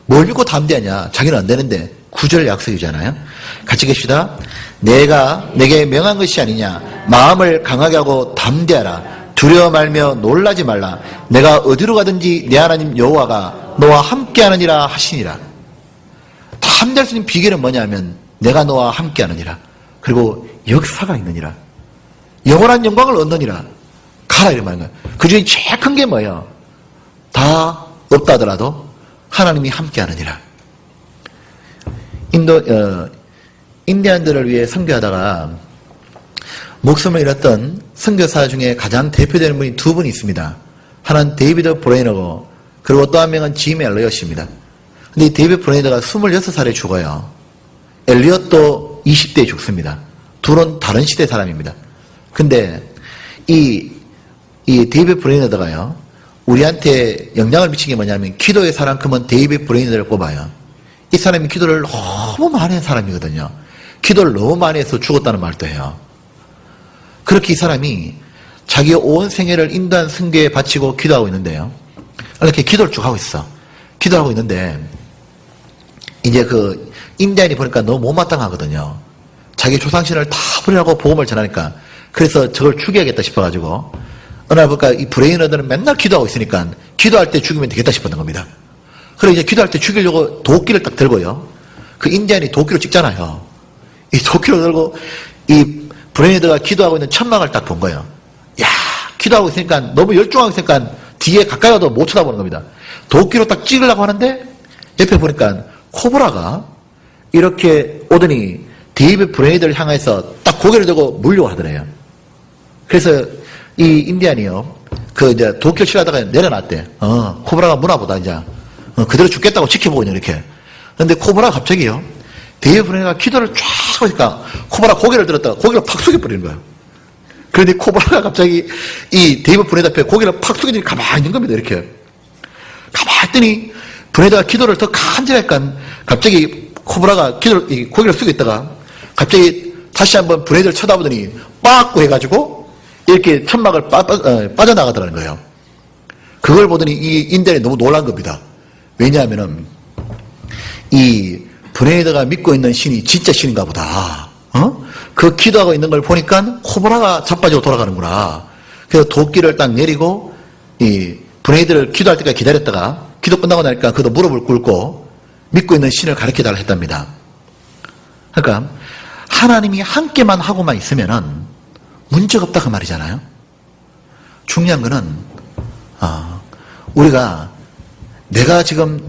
뭘 믿고 담대하냐? 자기는 안 되는데 9절 약속이잖아요. 같이 계십시다. 내가 내게 명한 것이 아니냐? 마음을 강하게 하고 담대하라. 두려워 말며 놀라지 말라. 내가 어디로 가든지 내 하나님 여호와가 너와 함께하느니라 하시니라. 담대할 수 있는 비결은 뭐냐면 내가 너와 함께하느니라. 그리고 역사가 있느니라. 영원한 영광을 얻느니라. 가라 이런 말인 거예요. 그 중에 제일 큰 게 뭐예요? 다 없다 하더라도 하나님이 함께하느니라. 인디안들을 위해 선교하다가 목숨을 잃었던 선교사 중에 가장 대표되는 분이 두 분이 있습니다. 하나는 데이비드 브레이너고 그리고 또 한 명은 짐 엘리엇입니다. 근데 이 데이비드 브레이너가 26살에 죽어요. 엘리엇도 20대에 죽습니다. 둘은 다른 시대 사람입니다. 근데 이 데이비드 브레이너드가요, 우리한테 영향을 미친 게 뭐냐면 기도의 사람큼은 데이빗 브레이너를 꼽아요. 이 사람이 기도를 너무 많이 한 사람이거든요. 기도를 너무 많이 해서 죽었다는 말도 해요. 그렇게 이 사람이 자기 온 생애를 인도한 승교에 바치고 기도하고 있는데요. 이렇게 기도를 쭉 하고 있어. 기도하고 있는데 이제 그 인디안이 보니까 너무 못마땅하거든요. 자기 조상신을 다 버리라고 복음을 전하니까 그래서 저걸 죽여야겠다 싶어가지고 어느 날 보니까 이 브레이너들은 맨날 기도하고 있으니까 기도할 때 죽이면 되겠다 싶었던 겁니다. 그래서 이제 기도할 때 죽이려고 도끼를 딱 들고요. 그 인디안이 도끼로 찍잖아요. 이 도끼로 들고 이 브레이너가 기도하고 있는 천막을 딱 본 거예요. 야, 기도하고 있으니까 너무 열중하고 있으니까 뒤에 가까이 가도 못 쳐다보는 겁니다. 도끼로 딱 찍으려고 하는데 옆에 보니까 코브라가 이렇게 오더니 데이빗 브레이너를 향해서 딱 고개를 들고 물려고 하더래요. 그래서 이 인디안이요, 그 이제 도끼를 치려다가 내려놨대. 코브라가 무나보다 이제 그대로 죽겠다고 지켜보고 있는 이렇게. 근데 코브라가 갑자기요, 데이빗 브레이너가 기도를 쫙 하니까 코브라 고개를 들었다가 고개를 팍 숙여버리는 거예요. 그런데 코브라가 갑자기 이 데이빗 브레이너 앞에 고개를 팍 숙이더니 가만히 있는 겁니다. 이렇게. 가만히 있더니 브레이너가 기도를 더 간절하니까 갑자기 코브라가 고개를 숙여 있다가 갑자기 다시 한번 브레이너를 쳐다보더니 빠꾸 해가지고 이렇게 천막을 빠져나가더라는 거예요. 그걸 보더니 이 인디안이 너무 놀란 겁니다. 왜냐하면은 이 브레이너가 믿고 있는 신이 진짜 신인가 보다. 그 기도하고 있는 걸 보니까 코브라가 자빠지고 돌아가는구나. 그래서 도끼를 딱 내리고 이 브레이너를 기도할 때까지 기다렸다가 기도 끝나고 나니까 그도 무릎을 꿇고 믿고 있는 신을 가르쳐달라 했답니다. 그러니까 하나님이 함께만 하고만 있으면은 문제가 없다 그 말이잖아요. 중요한 거는 우리가 내가 지금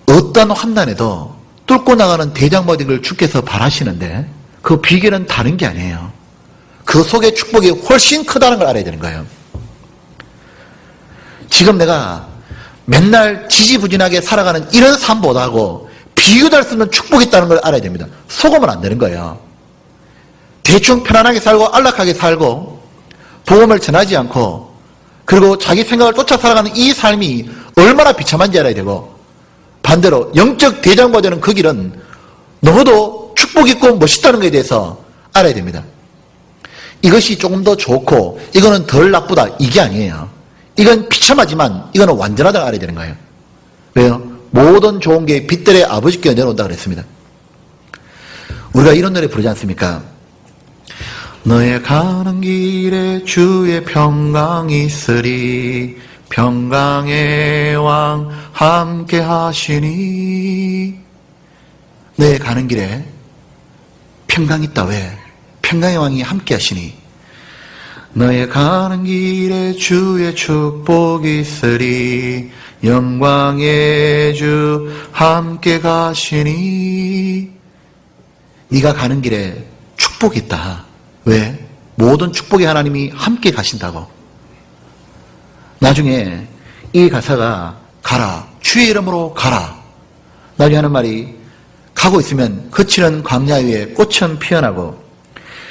어떤 환난에도 뚫고 나가는 대장부인 주께서 바라시는데 그 비결은 다른 게 아니에요. 그 속에 축복이 훨씬 크다는 걸 알아야 되는 거예요. 지금 내가 맨날 지지부진하게 살아가는 이런 삶보다고 비교될 수 없는 축복이 있다는 걸 알아야 됩니다. 속으면 안 되는 거예요. 대충 편안하게 살고 안락하게 살고 복음을 전하지 않고 그리고 자기 생각을 쫓아 살아가는 이 삶이 얼마나 비참한지 알아야 되고 반대로 영적 대장부가 되는 그 길은 너무도 축복 있고 멋있다는 것에 대해서 알아야 됩니다. 이것이 조금 더 좋고 이거는 덜 나쁘다 이게 아니에요. 이건 비참하지만 이거는 완전하다고 알아야 되는 거예요. 왜요? 모든 좋은 게 빛들의 아버지께 내려온다고 그랬습니다. 우리가 이런 노래 부르지 않습니까? 너의 가는 길에 주의 평강이 있으리 평강의 왕 함께 하시니. 너의 가는 길에 평강이 있다. 왜? 평강의 왕이 함께 하시니. 너의 가는 길에 주의 축복이 있으리 영광의 주 함께 가시니. 네가 가는 길에 축복이 있다. 왜? 모든 축복의 하나님이 함께 가신다고. 나중에 이 가사가 가라, 주의 이름으로 가라. 나중에 하는 말이 가고 있으면 거칠은 광야 위에 꽃은 피어나고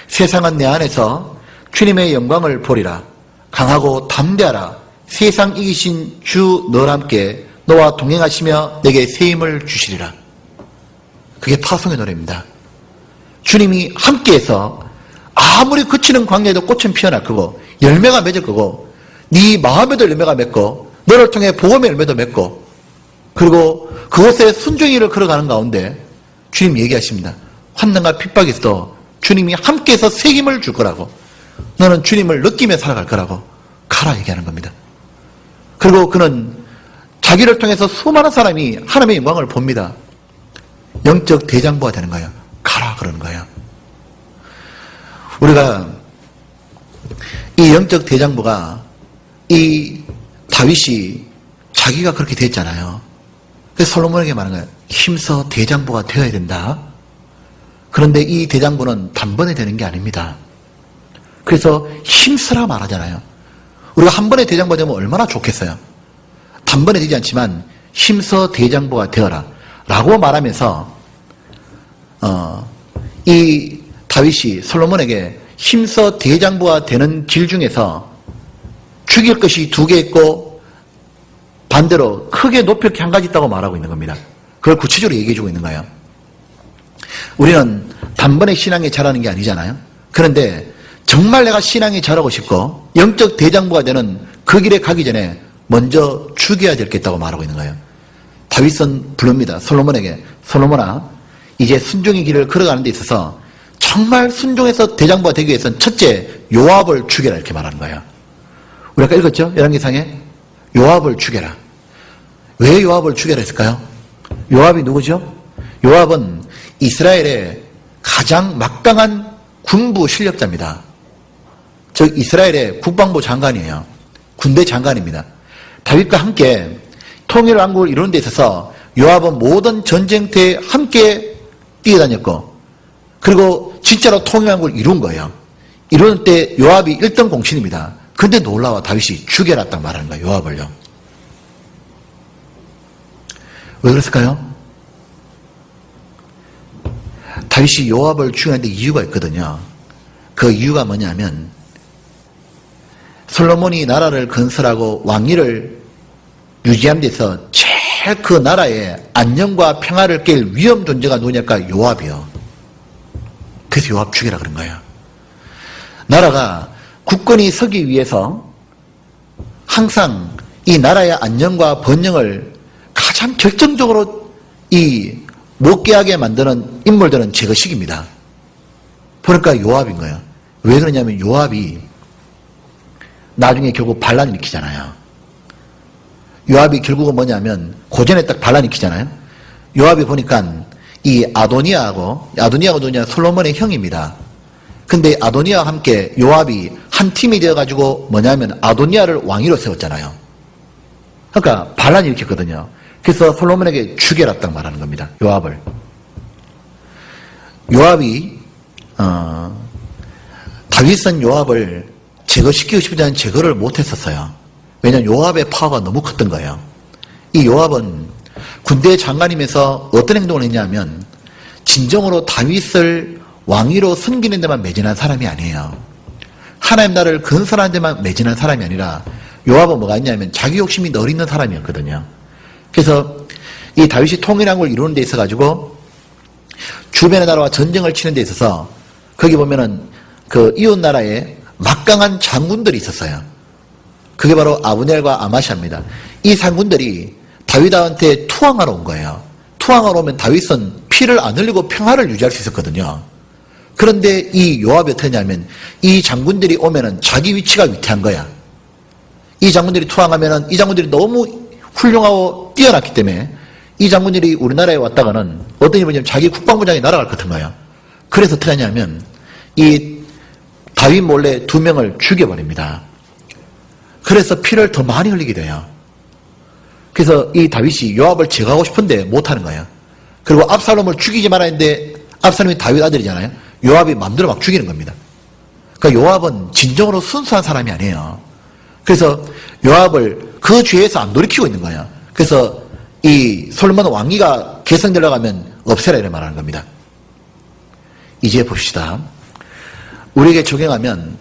세상은 내 안에서 주님의 영광을 보리라. 강하고 담대하라. 세상 이기신 주 너와 함께 너와 동행하시며 내게 새 힘을 주시리라. 그게 파송의 노래입니다. 주님이 함께해서 아무리 그치는 광야에도 꽃은 피어날 거고 열매가 맺을 거고 네 마음에도 열매가 맺고 너를 통해 복음의 열매도 맺고 그리고 그곳에 순종의를 걸어가는 가운데 주님 얘기하십니다. 환난과 핍박이 있어도 주님이 함께해서 새 힘을 줄 거라고. 너는 주님을 느끼며 살아갈 거라고. 가라 얘기하는 겁니다. 그리고 그는 자기를 통해서 수많은 사람이 하나님의 영광을 봅니다. 영적 대장부가 되는 거예요. 가라 그러는 거예요. 우리가 이 영적 대장부가 이 다윗이 자기가 그렇게 됐잖아요. 그래서 솔로몬에게 말하는 거예요. 힘써 대장부가 되어야 된다. 그런데 이 대장부는 단번에 되는 게 아닙니다. 그래서 힘쓰라 말하잖아요. 우리가 한 번에 대장부가 되면 얼마나 좋겠어요. 단번에 되지 않지만 힘써 대장부가 되어라 라고 말하면서 이 다윗이 솔로몬에게 힘써 대장부가 되는 길 중에서 죽일 것이 2개 있고 반대로 크게 높일 게 한 가지 있다고 말하고 있는 겁니다. 그걸 구체적으로 얘기해주고 있는 거예요. 우리는 단번에 신앙이 자라는 게 아니잖아요. 그런데 정말 내가 신앙이 자라고 싶고 영적 대장부가 되는 그 길에 가기 전에 먼저 죽여야 될 게 있다고 말하고 있는 거예요. 다윗은 부릅니다. 솔로몬에게, 솔로몬아, 이제 순종의 길을 걸어가는 데 있어서 정말 순종해서 대장부가 되기 위해서는 첫째, 요압을 죽여라 이렇게 말하는 거예요. 우리 아까 읽었죠? 열왕기상에 요압을 죽여라. 왜 요압을 죽여라 했을까요? 요압이 누구죠? 요압은 이스라엘의 가장 막강한 군부 실력자입니다. 즉 이스라엘의 국방부 장관이에요. 군대 장관입니다. 다윗과 함께 통일왕국을 이루는 데 있어서 요압은 모든 전쟁터에 함께 뛰어다녔고 그리고 진짜로 통일왕국을 이룬 거예요. 이루는 때 요압이 1등 공신입니다. 근데 놀라워 다윗이 죽여라 딱 말하는 거예요. 요압을요. 왜 그랬을까요? 다윗이 요압을 죽이는데 이유가 있거든요. 그 이유가 뭐냐면 솔로몬이 나라를 건설하고 왕위를 유지하는 데서 제일 그 나라의 안녕과 평화를 깰 위험 존재가 누구냐까 요압이요. 그래서 요압 죽이라 그런 거예요. 나라가 국권이 서기 위해서 항상 이 나라의 안녕과 번영을 가장 결정적으로 못 깨하게 만드는 인물들은 제거식입니다. 그러니까 요압인 거예요. 왜 그러냐면 요압이 나중에 결국 반란을 일으키잖아요. 요압이 결국은 뭐냐면 고전에 딱 반란을 일으키잖아요. 요압이 보니까 이 아도니아하고 누구냐 솔로몬의 형입니다. 근데 아도니아와 함께 요압이 한 팀이 되어가지고 뭐냐면 아도니아를 왕위로 세웠잖아요. 그러니까 반란을 일으켰거든요. 그래서 솔로몬에게 죽여라 딱 말하는 겁니다. 요압을. 요압이 다윗은 요압을 제거시키고 싶지 제거를 못했었어요. 왜냐하면 요압의 파워가 너무 컸던 거예요. 이 요압은 군대 장관이면서 어떤 행동을 했냐면 진정으로 다윗을 왕위로 섬기는 데만 매진한 사람이 아니에요. 하나님 나라를 건설하는 데만 매진한 사람이 아니라 요압은 뭐가 있냐면 자기 욕심이 널 있는 사람이었거든요. 그래서 이 다윗이 통일왕국을 이루는 데 있어가지고 주변의 나라와 전쟁을 치는 데 있어서 거기 보면은 그 이웃 나라에 막강한 장군들이 있었어요. 그게 바로 아브넬과 아마샤입니다. 이 장군들이 다윗한테 투항하러 온 거예요. 투항하러 오면 다윗은 피를 안 흘리고 평화를 유지할 수 있었거든요. 그런데 이 요압이 어떻게 했냐면 이 장군들이 오면은 자기 위치가 위태한 거야. 이 장군들이 투항하면은 이 장군들이 너무 훌륭하고 뛰어났기 때문에 이 장군들이 우리나라에 왔다가는 어떤 일이 뭐냐면 자기 국방부장이 날아갈 것 같은 거예요. 그래서 어떻게 하냐면 이 다윗 몰래 2명을 죽여버립니다. 그래서 피를 더 많이 흘리게 돼요. 그래서 이 다윗이 요압을 제거하고 싶은데 못하는 거예요. 그리고 압살롬을 죽이지 말아야 했는데 압살롬이 다윗 아들이잖아요. 요압이 마음대로 막 죽이는 겁니다. 그러니까 요압은 진정으로 순수한 사람이 아니에요. 그래서 요압을 그 죄에서 안 돌이키고 있는 거예요. 그래서 이 솔로몬 왕위가 계승되려고 하면 없애라 이렇게 말하는 겁니다. 이제 봅시다. 우리에게 적용하면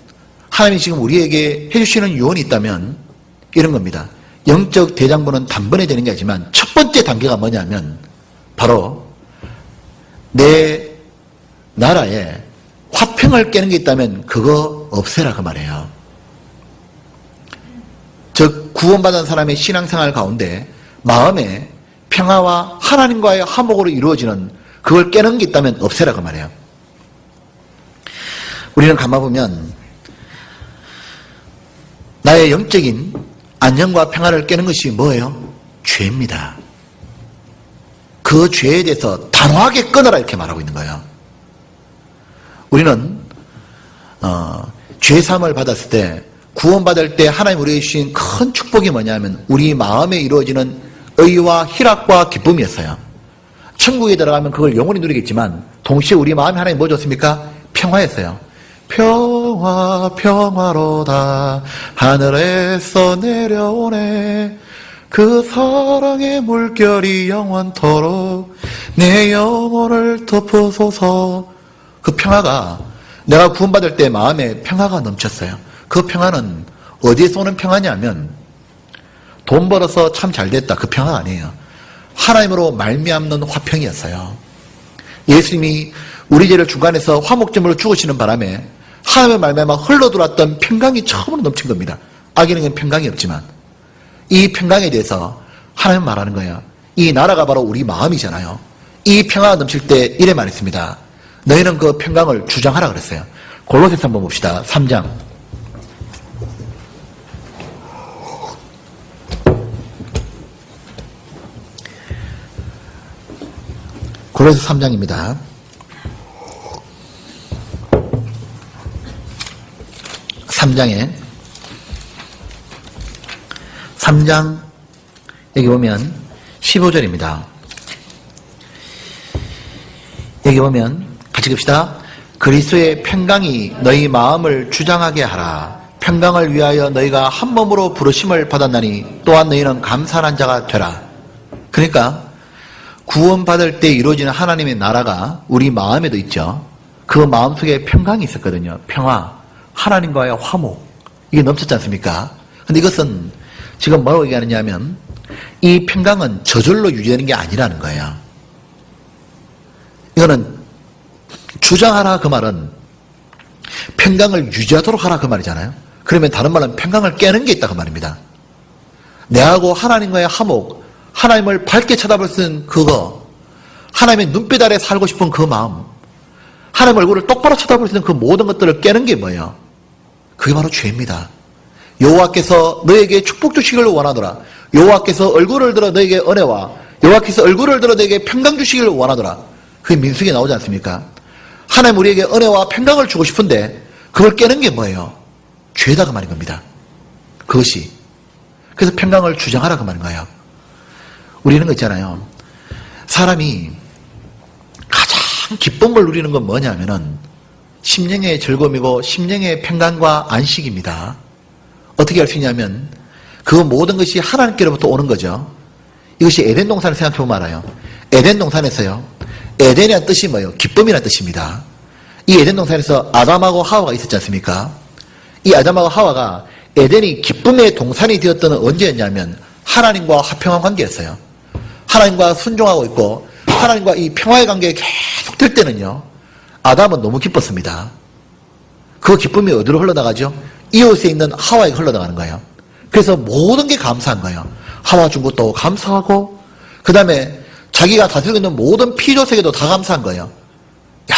하나님이 지금 우리에게 해주시는 유언이 있다면 이런 겁니다. 영적 대장부는 단번에 되는 게 아니지만 첫 번째 단계가 뭐냐면 바로 내 나라에 화평을 깨는 게 있다면 그거 없애라 그 말이에요. 즉 구원받은 사람의 신앙생활 가운데 마음에 평화와 하나님과의 화목으로 이루어지는 그걸 깨는 게 있다면 없애라 그 말이에요. 우리는 가만 보면 나의 영적인 안녕과 평화를 깨는 것이 뭐예요? 죄입니다. 그 죄에 대해서 단호하게 끊어라 이렇게 말하고 있는 거예요. 우리는 죄사함을 받았을 때 구원받을 때 하나님 우리에게 주신 큰 축복이 뭐냐면 우리 마음에 이루어지는 의와 희락과 기쁨이었어요. 천국에 들어가면 그걸 영원히 누리겠지만 동시에 우리 마음에 하나님 뭐 줬습니까? 평화였어요. 평화 평화로다 하늘에서 내려오네 그 사랑의 물결이 영원토록 내 영혼을 덮어소서. 그 평화가 내가 구원받을 때 마음에 평화가 넘쳤어요. 그 평화는 어디에서 오는 평화냐면 돈 벌어서 참 잘됐다. 그 평화가 아니에요. 하나님으로 말미암는 화평이었어요. 예수님이 우리 죄를 중간에서 화목제물로 죽으시는 바람에 하나님의 말미암아 흘러들어왔던 평강이 처음으로 넘친 겁니다. 악인에게는 평강이 없지만 이 평강에 대해서 하나님은 말하는 거예요. 이 나라가 바로 우리 마음이잖아요. 이 평화가 넘칠 때 이래 말했습니다. 너희는 그 평강을 주장하라 그랬어요. 골로새서 한번 봅시다. 3장. 골로새서 3장입니다. 3장 여기 보면 15절입니다. 여기 보면 같이 봅시다. 그리스도의 평강이 너희 마음을 주장하게 하라. 평강을 위하여 너희가 한 몸으로 부르심을 받았나니 또한 너희는 감사한 자가 되라. 그러니까 구원받을 때 이루어지는 하나님의 나라가 우리 마음에도 있죠. 그 마음속에 평강이 있었거든요. 평화, 하나님과의 화목, 이게 넘쳤지 않습니까? 근데 이것은 지금 뭐라고 얘기하느냐 하면 이 평강은 저절로 유지되는 게 아니라는 거예요. 이거는 주장하라 그 말은 평강을 유지하도록 하라 그 말이잖아요. 그러면 다른 말은 평강을 깨는 게 있다 그 말입니다. 내하고 하나님과의 화목, 하나님을 밝게 쳐다볼 수 있는 그거, 하나님의 눈빛 아래 살고 싶은 그 마음, 하나님 얼굴을 똑바로 쳐다볼 수 있는 그 모든 것들을 깨는 게 뭐예요? 그게 바로 죄입니다. 여호와께서 너에게 축복 주시기를 원하노라. 여호와께서 얼굴을 들어 너에게 은혜와 여호와께서 얼굴을 들어 너에게 평강 주시기를 원하노라. 그게 민수기에 나오지 않습니까? 하나님 우리에게 은혜와 평강을 주고 싶은데 그걸 깨는 게 뭐예요? 죄다 그 말인 겁니다. 그것이. 그래서 평강을 주장하라 그 말인 거예요. 우리는 거 있잖아요. 사람이 가장 기쁨을 누리는 건 뭐냐면은 심령의 즐거움이고 심령의 평강과 안식입니다. 어떻게 할 수 있냐면 그 모든 것이 하나님께로부터 오는 거죠. 이것이 에덴 동산을 생각해 보면 알아요. 에덴 동산에서요. 에덴이라는 뜻이 뭐예요? 기쁨이라는 뜻입니다. 이 에덴 동산에서 아담하고 하와가 있었지 않습니까? 이 아담하고 하와가 에덴이 기쁨의 동산이 되었던 언제였냐면 하나님과 화평한 관계였어요. 하나님과 순종하고 있고 하나님과 이 평화의 관계에 계속 될 때는요. 아담은 너무 기뻤습니다. 그 기쁨이 어디로 흘러나가죠? 이웃에 있는 하와에게 흘러나가는 거예요. 그래서 모든 게 감사한 거예요. 하와 준 것도 감사하고 그 다음에 자기가 다스리고 있는 모든 피조세계도 다 감사한 거예요. 야,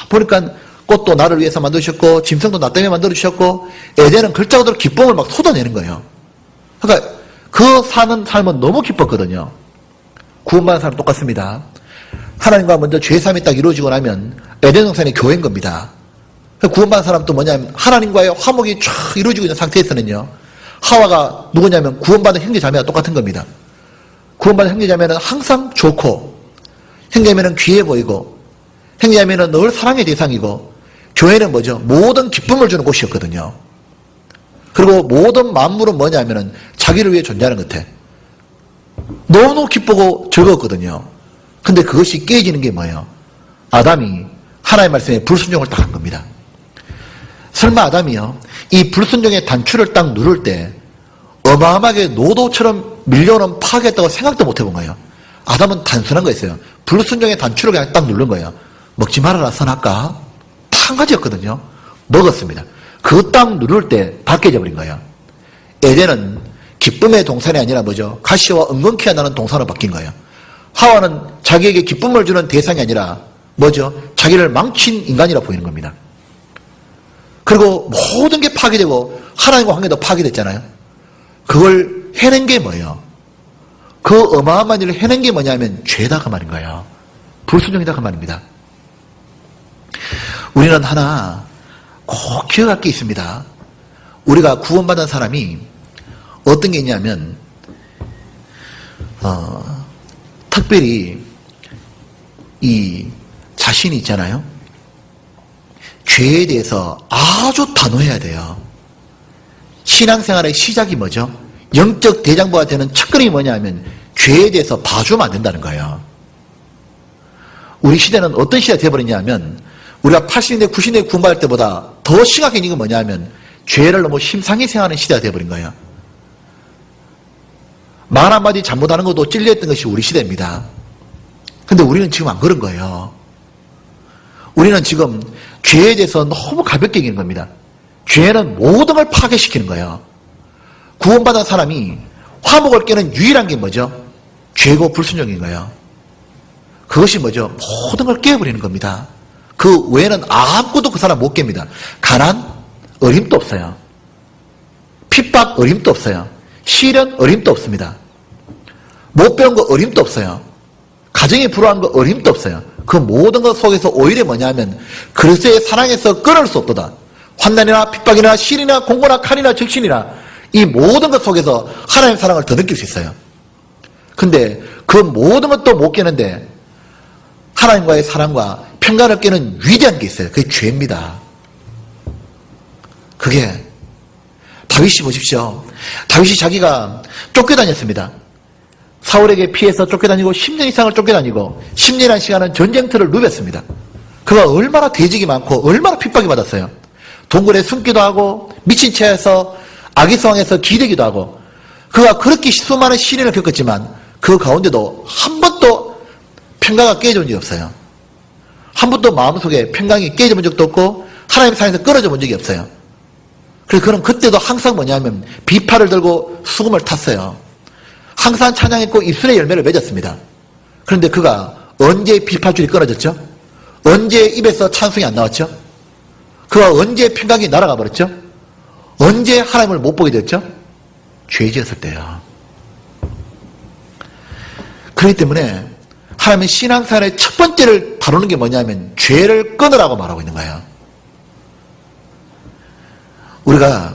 보니까 꽃도 나를 위해서 만드셨고 짐승도 나 때문에 만들어주셨고 에덴은 글자 그대로 기쁨을 막 쏟아내는 거예요. 그러니까 그 사는 삶은 너무 기뻤거든요. 구원받은 사람 똑같습니다. 하나님과 먼저 죄삼이 딱 이루어지고 나면 에덴 동산의 교회인 겁니다. 구원받은 사람도 뭐냐면 하나님과의 화목이 쫙 이루어지고 있는 상태에서는요. 하와가 누구냐면 구원받은 형제자매가 똑같은 겁니다. 구원받은 형제자매는 항상 좋고 형제자매는 귀해 보이고 형제자매는 늘 사랑의 대상이고 교회는 뭐죠? 모든 기쁨을 주는 곳이었거든요. 그리고 모든 만물은 뭐냐면은 자기를 위해 존재하는 것 같아. 너무 기쁘고 즐거웠거든요. 근데 그것이 깨지는 게 뭐예요? 아담이 하나님의 말씀에 불순종을 딱 한 겁니다. 설마 아담이요, 이 불순종의 단추를 딱 누를 때 어마어마하게 노도처럼 밀려오는 파괴했다고 생각도 못 해본 거예요. 아담은 단순한 거였어요. 불순종의 단추를 그냥 딱 누른 거예요. 먹지 말아라 선악과 딱 한 가지였거든요. 먹었습니다. 그거 딱 누를 때 다 깨져버린 거예요. 에덴은 기쁨의 동산이 아니라 뭐죠? 가시와 은근키가 나는 동산으로 바뀐 거예요. 하와는 자기에게 기쁨을 주는 대상이 아니라 뭐죠? 자기를 망친 인간이라 보이는 겁니다. 그리고 모든 게 파괴되고 하나님과 관계도 파괴됐잖아요. 그걸 해낸 게 뭐예요? 그 어마어마한 일을 해낸 게 뭐냐면 죄다 그 말인 거예요. 불순종이다 그 말입니다. 우리는 하나 꼭 기억할 게 있습니다. 우리가 구원받은 사람이 어떤 게 있냐면 특별히 이 자신이 있잖아요. 죄에 대해서 아주 단호해야 돼요. 신앙생활의 시작이 뭐죠? 영적 대장부가 되는 첫걸음이 뭐냐면 죄에 대해서 봐주면 안 된다는 거예요. 우리 시대는 어떤 시대가 되어버렸냐면 우리가 80년대, 90년대 구원받을 때보다 더 심각한 이유가 뭐냐면 죄를 너무 심상히 생각하는 시대가 되어버린 거예요. 말 한마디 잘못하는 것도 찔렸던 것이 우리 시대입니다. 근데 우리는 지금 안 그런 거예요. 우리는 지금 죄에 대해서 너무 가볍게 여기는 겁니다. 죄는 모든 걸 파괴시키는 거예요. 구원받은 사람이 화목을 깨는 유일한 게 뭐죠? 죄고 불순종인 거예요. 그것이 뭐죠? 모든 걸 깨버리는 겁니다. 그 외에는 아무것도 그 사람 못 깹니다. 가난, 어림도 없어요. 핍박, 어림도 없어요. 시련, 어림도 없습니다. 못 배운 거 어림도 없어요. 가정이 불화한 거 어림도 없어요. 그 모든 것 속에서 오히려 뭐냐면 그리스도의 사랑에서 끊을 수 없도다. 환난이나 핍박이나 시련이나 공고나 칼이나 적신이나 이 모든 것 속에서 하나님의 사랑을 더 느낄 수 있어요. 근데 그 모든 것도 못 깨는데 하나님과의 사랑과 평강을 깨는 위대한 게 있어요. 그게 죄입니다. 그게 다윗이 보십시오. 다윗이 자기가 쫓겨다녔습니다. 사울에게 피해서 쫓겨다니고 10년 이상을 쫓겨다니고 10년이라는 시간은 전쟁터를 누볐습니다. 그가 얼마나 대적이 많고 얼마나 핍박이 받았어요. 동굴에 숨기도 하고 미친 채에서 아기성에서 기대기도 하고 그가 그렇게 수많은 시련을 겪었지만 그 가운데도 한 번도 평강이 깨져본 적이 없어요. 한 번도 마음속에 평강이 깨져본 적도 없고 하나님의 사랑에서 끊어져 본 적이 없어요. 그래서 그는 그때도 항상 뭐냐면 비파를 들고 수금을 탔어요. 항상 찬양했고 입술의 열매를 맺었습니다. 그런데 그가 언제 비파줄이 끊어졌죠? 언제 입에서 찬송이 안 나왔죠? 그가 언제 평강이 날아가 버렸죠? 언제 하나님을 못 보게 됐죠? 죄 지었을 때요. 그렇기 때문에 하나님은 신앙생활의 첫 번째를 다루는 게 뭐냐면 죄를 끊으라고 말하고 있는 거예요. 우리가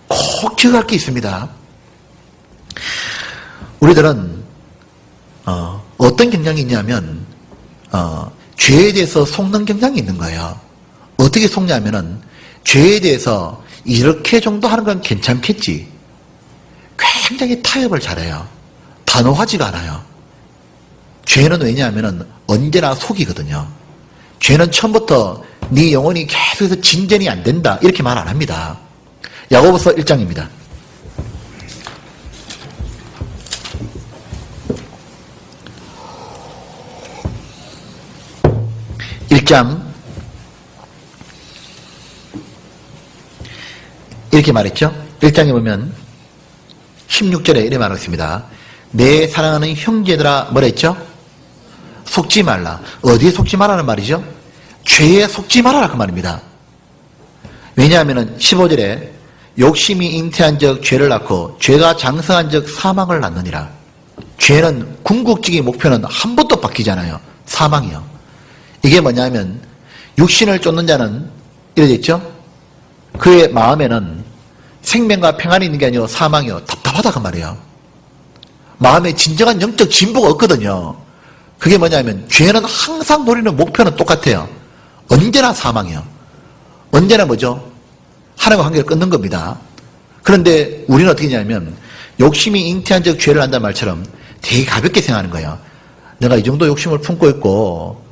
꼭 기억할 게 있습니다. 우리들은 어떤 경향이 있냐면 죄에 대해서 속는 경향이 있는 거예요. 어떻게 속냐면은 죄에 대해서 이렇게 정도 하는 건 괜찮겠지. 굉장히 타협을 잘해요. 단호하지가 않아요. 죄는 왜냐하면은 언제나 속이거든요. 죄는 처음부터 네 영혼이 계속해서 진전이 안 된다 이렇게 말 안 합니다. 야고보서 1장입니다. 1장 이렇게 말했죠. 1장에 보면 16절에 이렇게 말하고 있습니다. 내 사랑하는 형제들아 뭐라 했죠? 속지 말라. 어디에 속지 말라는 말이죠? 죄에 속지 말아라 그 말입니다. 왜냐하면 15절에 욕심이 잉태한 적 죄를 낳고 죄가 장성한 적 사망을 낳느니라. 죄는 궁극적인 목표는 한 번도 바뀌잖아요. 사망이요. 이게 뭐냐면 육신을 쫓는 자는 이렇게 있죠. 그의 마음에는 생명과 평안이 있는 게 아니고 사망이요. 답답하다 그 말이에요. 마음에 진정한 영적 진보가 없거든요. 그게 뭐냐면 죄는 항상 노리는 목표는 똑같아요. 언제나 사망이요. 언제나 뭐죠? 하나님과 관계를 끊는 겁니다. 그런데 우리는 어떻게 하냐면 욕심이 잉태한 적 죄를 한다는 말처럼 되게 가볍게 생각하는 거예요. 내가 이 정도 욕심을 품고 있고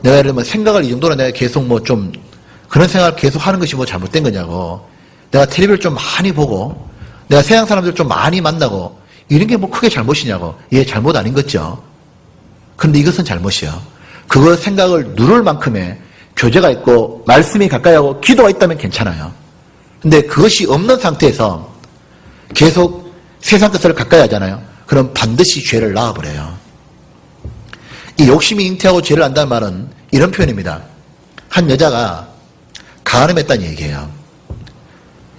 내가 예를 들면 생각을 이 정도로 내가 계속 뭐 좀 그런 생각을 계속 하는 것이 뭐 잘못된 거냐고. 내가 텔레비를 좀 많이 보고 내가 세상 사람들 좀 많이 만나고 이런 게 뭐 크게 잘못이냐고. 예, 잘못 아닌 거죠. 그런데 이것은 잘못이에요. 그거 생각을 누를 만큼의 교제가 있고 말씀이 가까이 하고 기도가 있다면 괜찮아요. 근데 그것이 없는 상태에서 계속 세상 것을 가까이 하잖아요. 그럼 반드시 죄를 낳아버려요. 이 욕심이 잉태하고 죄를 안다는 말은 이런 표현입니다. 한 여자가 간음했다는 얘기예요.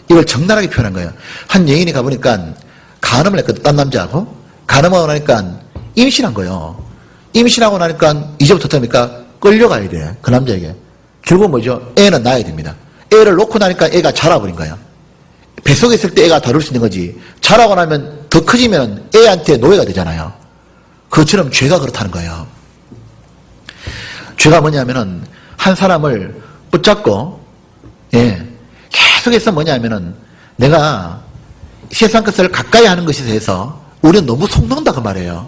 이걸 적나라하게 표현한 거예요. 한 여인이 가보니까 간음을 했거든. 딴 남자하고. 간음하고 나니까 임신한 거예요. 임신하고 나니까 이제부터 어떡합니까? 끌려가야 돼. 그 남자에게. 결국 뭐죠? 애는 낳아야 됩니다. 애를 놓고 나니까 애가 자라버린 거예요. 뱃속에 있을 때 애가 다룰 수 있는 거지. 자라고 나면 더 커지면 애한테 노예가 되잖아요. 그것처럼 죄가 그렇다는 거예요. 죄가 뭐냐면은 한 사람을 붙잡고 계속해서 뭐냐면은 내가 세상 것을 가까이 하는 것에 대해서 우리는 너무 속는다 그 말이에요.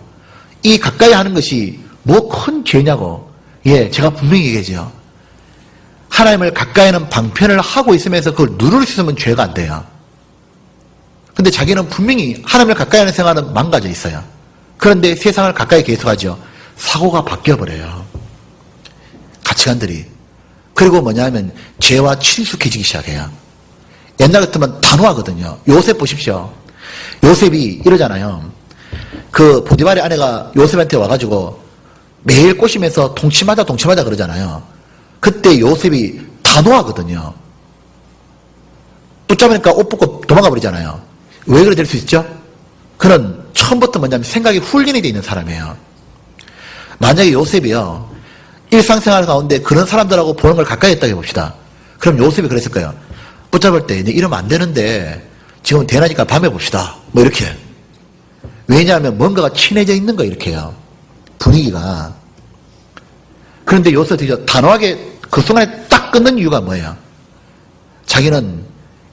이 가까이 하는 것이 뭐 큰 죄냐고. 제가 분명히 얘기하죠. 하나님을 가까이 하는 방편을 하고 있으면서 그걸 누를 수 있으면 죄가 안 돼요. 근데 자기는 분명히 하나님을 가까이 하는 생활은 망가져 있어요. 그런데 세상을 가까이 계속하죠. 사고가 바뀌어버려요. 가치관들이. 그리고 뭐냐면 죄와 친숙해지기 시작해요. 옛날 같으면 단호하거든요. 요셉 보십시오. 요셉이 이러잖아요. 그 보디발의 아내가 요셉한테 와가지고 매일 꼬시면서 동침하자 그러잖아요. 그때 요셉이 단호하거든요. 붙잡으니까 옷 벗고 도망가 버리잖아요. 왜 그래 될 수 있죠? 그는 처음부터 뭐냐면 생각이 훈련이 되어 있는 사람이에요. 만약에 요셉이요, 일상생활 가운데 그런 사람들하고 보는 걸 가까이 했다고 해봅시다. 그럼 요셉이 그랬을 거예요. 붙잡을 때 이러면 안 되는데 지금 대낮이니까 밤에 봅시다. 뭐 이렇게. 왜냐하면 뭔가가 친해져 있는 거예요. 이렇게요. 분위기가. 그런데 요셉이 단호하게 그 순간에 딱 끊는 이유가 뭐예요? 자기는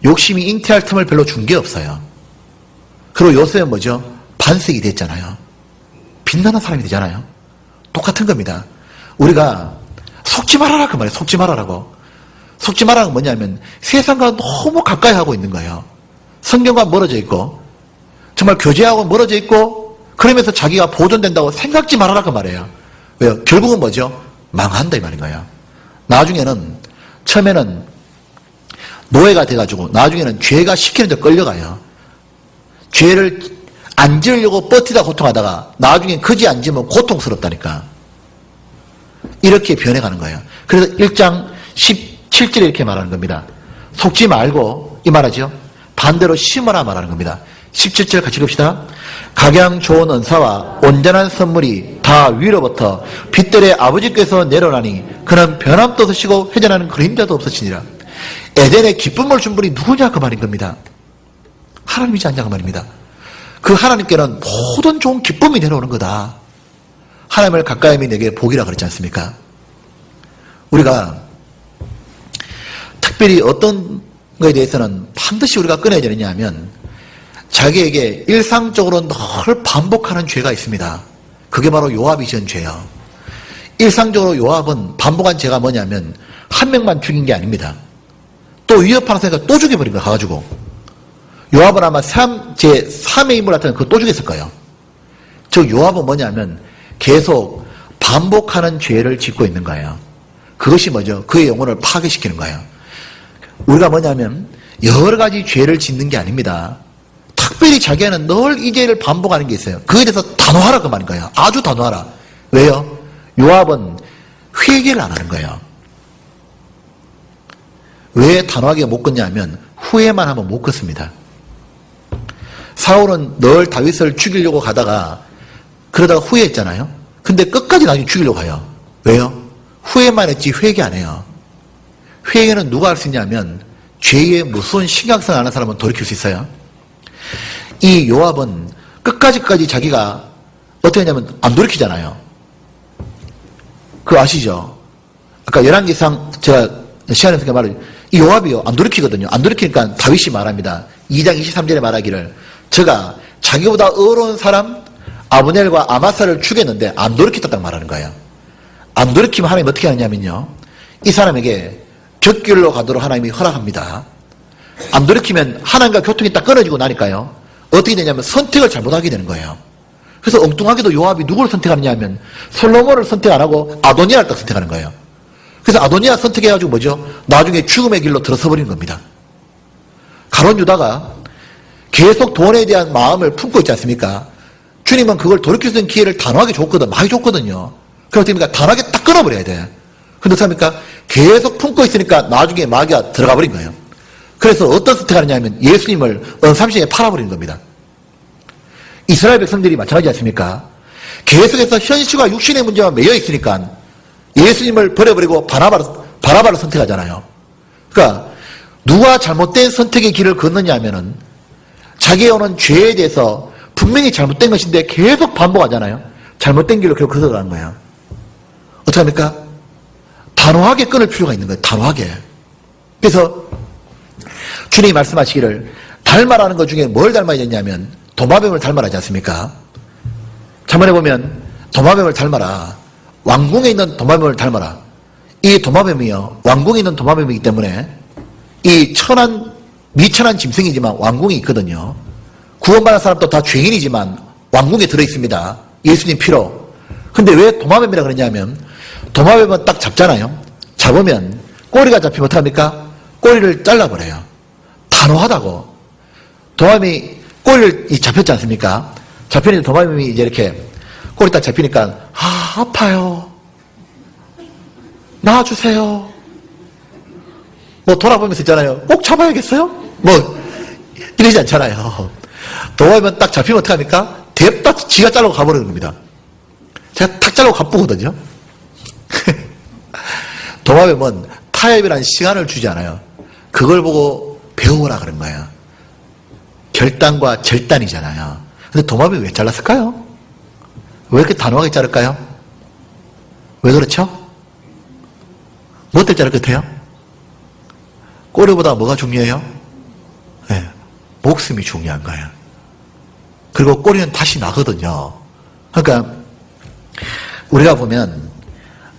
욕심이 잉태할 틈을 별로 준 게 없어요. 그리고 요셉은 뭐죠? 반석이 됐잖아요. 빛나는 사람이 되잖아요. 똑같은 겁니다. 우리가 속지 말아라 그 말이에요. 속지 말아라고. 속지 말아라가 뭐냐면 세상과 너무 가까이 하고 있는 거예요. 성경과 멀어져 있고 정말 교제하고 멀어져 있고 그러면서 자기가 보존된다고 생각지 말아라 그 말이에요. 왜요? 결국은 뭐죠? 망한다 이 말인 거예요. 나중에는 처음에는 노예가 돼가지고 나중에는 죄가 시키는 데 끌려가요. 죄를 안 지으려고 버티다 고통하다가 나중에 그지 안 지으면 고통스럽다니까. 이렇게 변해가는 거예요. 그래서 1장 17절에 이렇게 말하는 겁니다. 속지 말고 이 말하죠. 반대로 심어라 말하는 겁니다. 17절 같이 읽읍시다. 각양 좋은 은사와 온전한 선물이 다 위로부터 빛들의 아버지께서 내려오나니 그는 변함도 없으시고 회전하는 그림자도 없으시니라. 에덴의 기쁨을 준 분이 누구냐 그 말인 겁니다. 하나님이지 않냐 그 말입니다. 그 하나님께는 모든 좋은 기쁨이 내려오는 거다. 하나님을 가까이 하면 내게 복이라 그랬지 않습니까? 우리가 특별히 어떤 거에 대해서는 반드시 우리가 끊어야 되느냐 하면 자기에게 일상적으로 늘 반복하는 죄가 있습니다. 그게 바로 요압이 지은 죄예요. 일상적으로 요압은 반복한 죄가 뭐냐면 한 명만 죽인 게 아닙니다. 또 위협하는 생각을 또 죽여버린 거야 가가지고. 요압은 아마 제 3의 인물 같은 그거 또 죽였을 거예요. 즉 요압은 뭐냐면 계속 반복하는 죄를 짓고 있는 거예요. 그것이 뭐죠? 그의 영혼을 파괴시키는 거예요. 우리가 뭐냐면 여러 가지 죄를 짓는 게 아닙니다. 특별히 자기는 늘 이 죄를 반복하는 게 있어요. 그에 대해서 단호하라 그 말인 거예요. 아주 단호하라. 왜요? 요압은 회개를 안 하는 거예요. 왜 단호하게 못 걷냐면 후회만 하면 못 걷습니다. 사울은 늘 다윗을 죽이려고 가다가 그러다가 후회했잖아요. 근데 끝까지 나중에 죽이려고 가요. 왜요? 후회만 했지 회개 안 해요. 회개는 누가 할 수 있냐면 죄에 무서운 신경성 안 하는 사람은 돌이킬 수 있어요. 이 요압은 끝까지 자기가 어떻게 하냐면 안 돌이키잖아요. 그거 아시죠? 아까 11기상 제가 시간에 생각 말을 이 요압이요 안 돌이키거든요. 안 돌이키니까 다윗이 말합니다. 2장 23절에 말하기를 저가 자기보다 어려운 사람 아브넬과 아마사를 죽였는데 안 돌이켰다고 말하는 거예요. 안 돌이키면 하나님 어떻게 하느냐면요. 이 사람에게 곁길로 가도록 하나님이 허락합니다. 안 돌이키면 하나님과 교통이 딱 끊어지고 나니까요. 어떻게 되냐면 선택을 잘못하게 되는 거예요. 그래서 엉뚱하게도 요압이 누구를 선택하느냐 하면 솔로몬을 선택 안 하고 아도니아를 딱 선택하는 거예요. 그래서 아도니아 선택해가지고 뭐죠? 나중에 죽음의 길로 들어서 버리는 겁니다. 가룟 유다가 계속 돈에 대한 마음을 품고 있지 않습니까? 주님은 그걸 돌이킬 수 있는 기회를 단호하게 줬거든. 많이 줬거든요. 그렇기 때문에 단호하게 딱 끊어버려야 돼. 근데 어떻게 합니까? 계속 품고 있으니까 나중에 마귀가 들어가 버린 거예요. 그래서 어떤 선택을 하냐면 예수님을 은삼시에 팔아버린 겁니다. 이스라엘 백성들이 마찬가지지 않습니까? 계속해서 현실과 육신의 문제와 매여 있으니까 예수님을 버려버리고 바나바를 선택하잖아요. 그러니까 누가 잘못된 선택의 길을 걷느냐 하면은 자기에 오는 죄에 대해서 분명히 잘못된 것인데 계속 반복하잖아요. 잘못된 길로 계속 걸어가는 거예요. 어떻게 합니까? 단호하게 끊을 필요가 있는 거예요. 단호하게. 그래서 주님이 말씀하시기를 닮아라는 것 중에 뭘 닮아야 되냐면 도마뱀을 닮아라지 않습니까? 자문해 보면 도마뱀을 닮아라. 왕궁에 있는 도마뱀을 닮아라. 이 도마뱀이요. 왕궁에 있는 도마뱀이기 때문에 이 미천한 짐승이지만 왕궁이 있거든요. 구원받은 사람도 다 죄인이지만 왕궁에 들어있습니다. 예수님 피로. 근데 왜 도마뱀이라 그러냐면 도마뱀은 딱 잡잖아요. 잡으면 꼬리가 잡히면 어떡합니까? 꼬리를 잘라버려요. 단호하다고. 도마뱀이 꼬리를 잡혔지 않습니까? 잡히는데 도마뱀이 이제 이렇게 꼬리 딱 잡히니까 아파요. 놔주세요. 뭐 돌아보면서 있잖아요. 꼭 잡아야겠어요? 뭐 이러지 않잖아요. 도마뱀은 딱 잡히면 어떡합니까? 대박 지가 자르고 가버리는 겁니다. 제가 탁 자르고 가쁘거든요. 도마뱀은 타협이라는 시간을 주지 않아요. 그걸 보고 배우라 그런 거예요. 결단과 절단이잖아요. 근데 도마뱀이 왜 잘랐을까요? 왜 이렇게 단호하게 자를까요? 왜 그렇죠? 뭐 때문에 자를 것 같아요? 꼬리보다 뭐가 중요해요? 네, 목숨이 중요한 거예요. 그리고 꼬리는 다시 나거든요. 그러니까 우리가 보면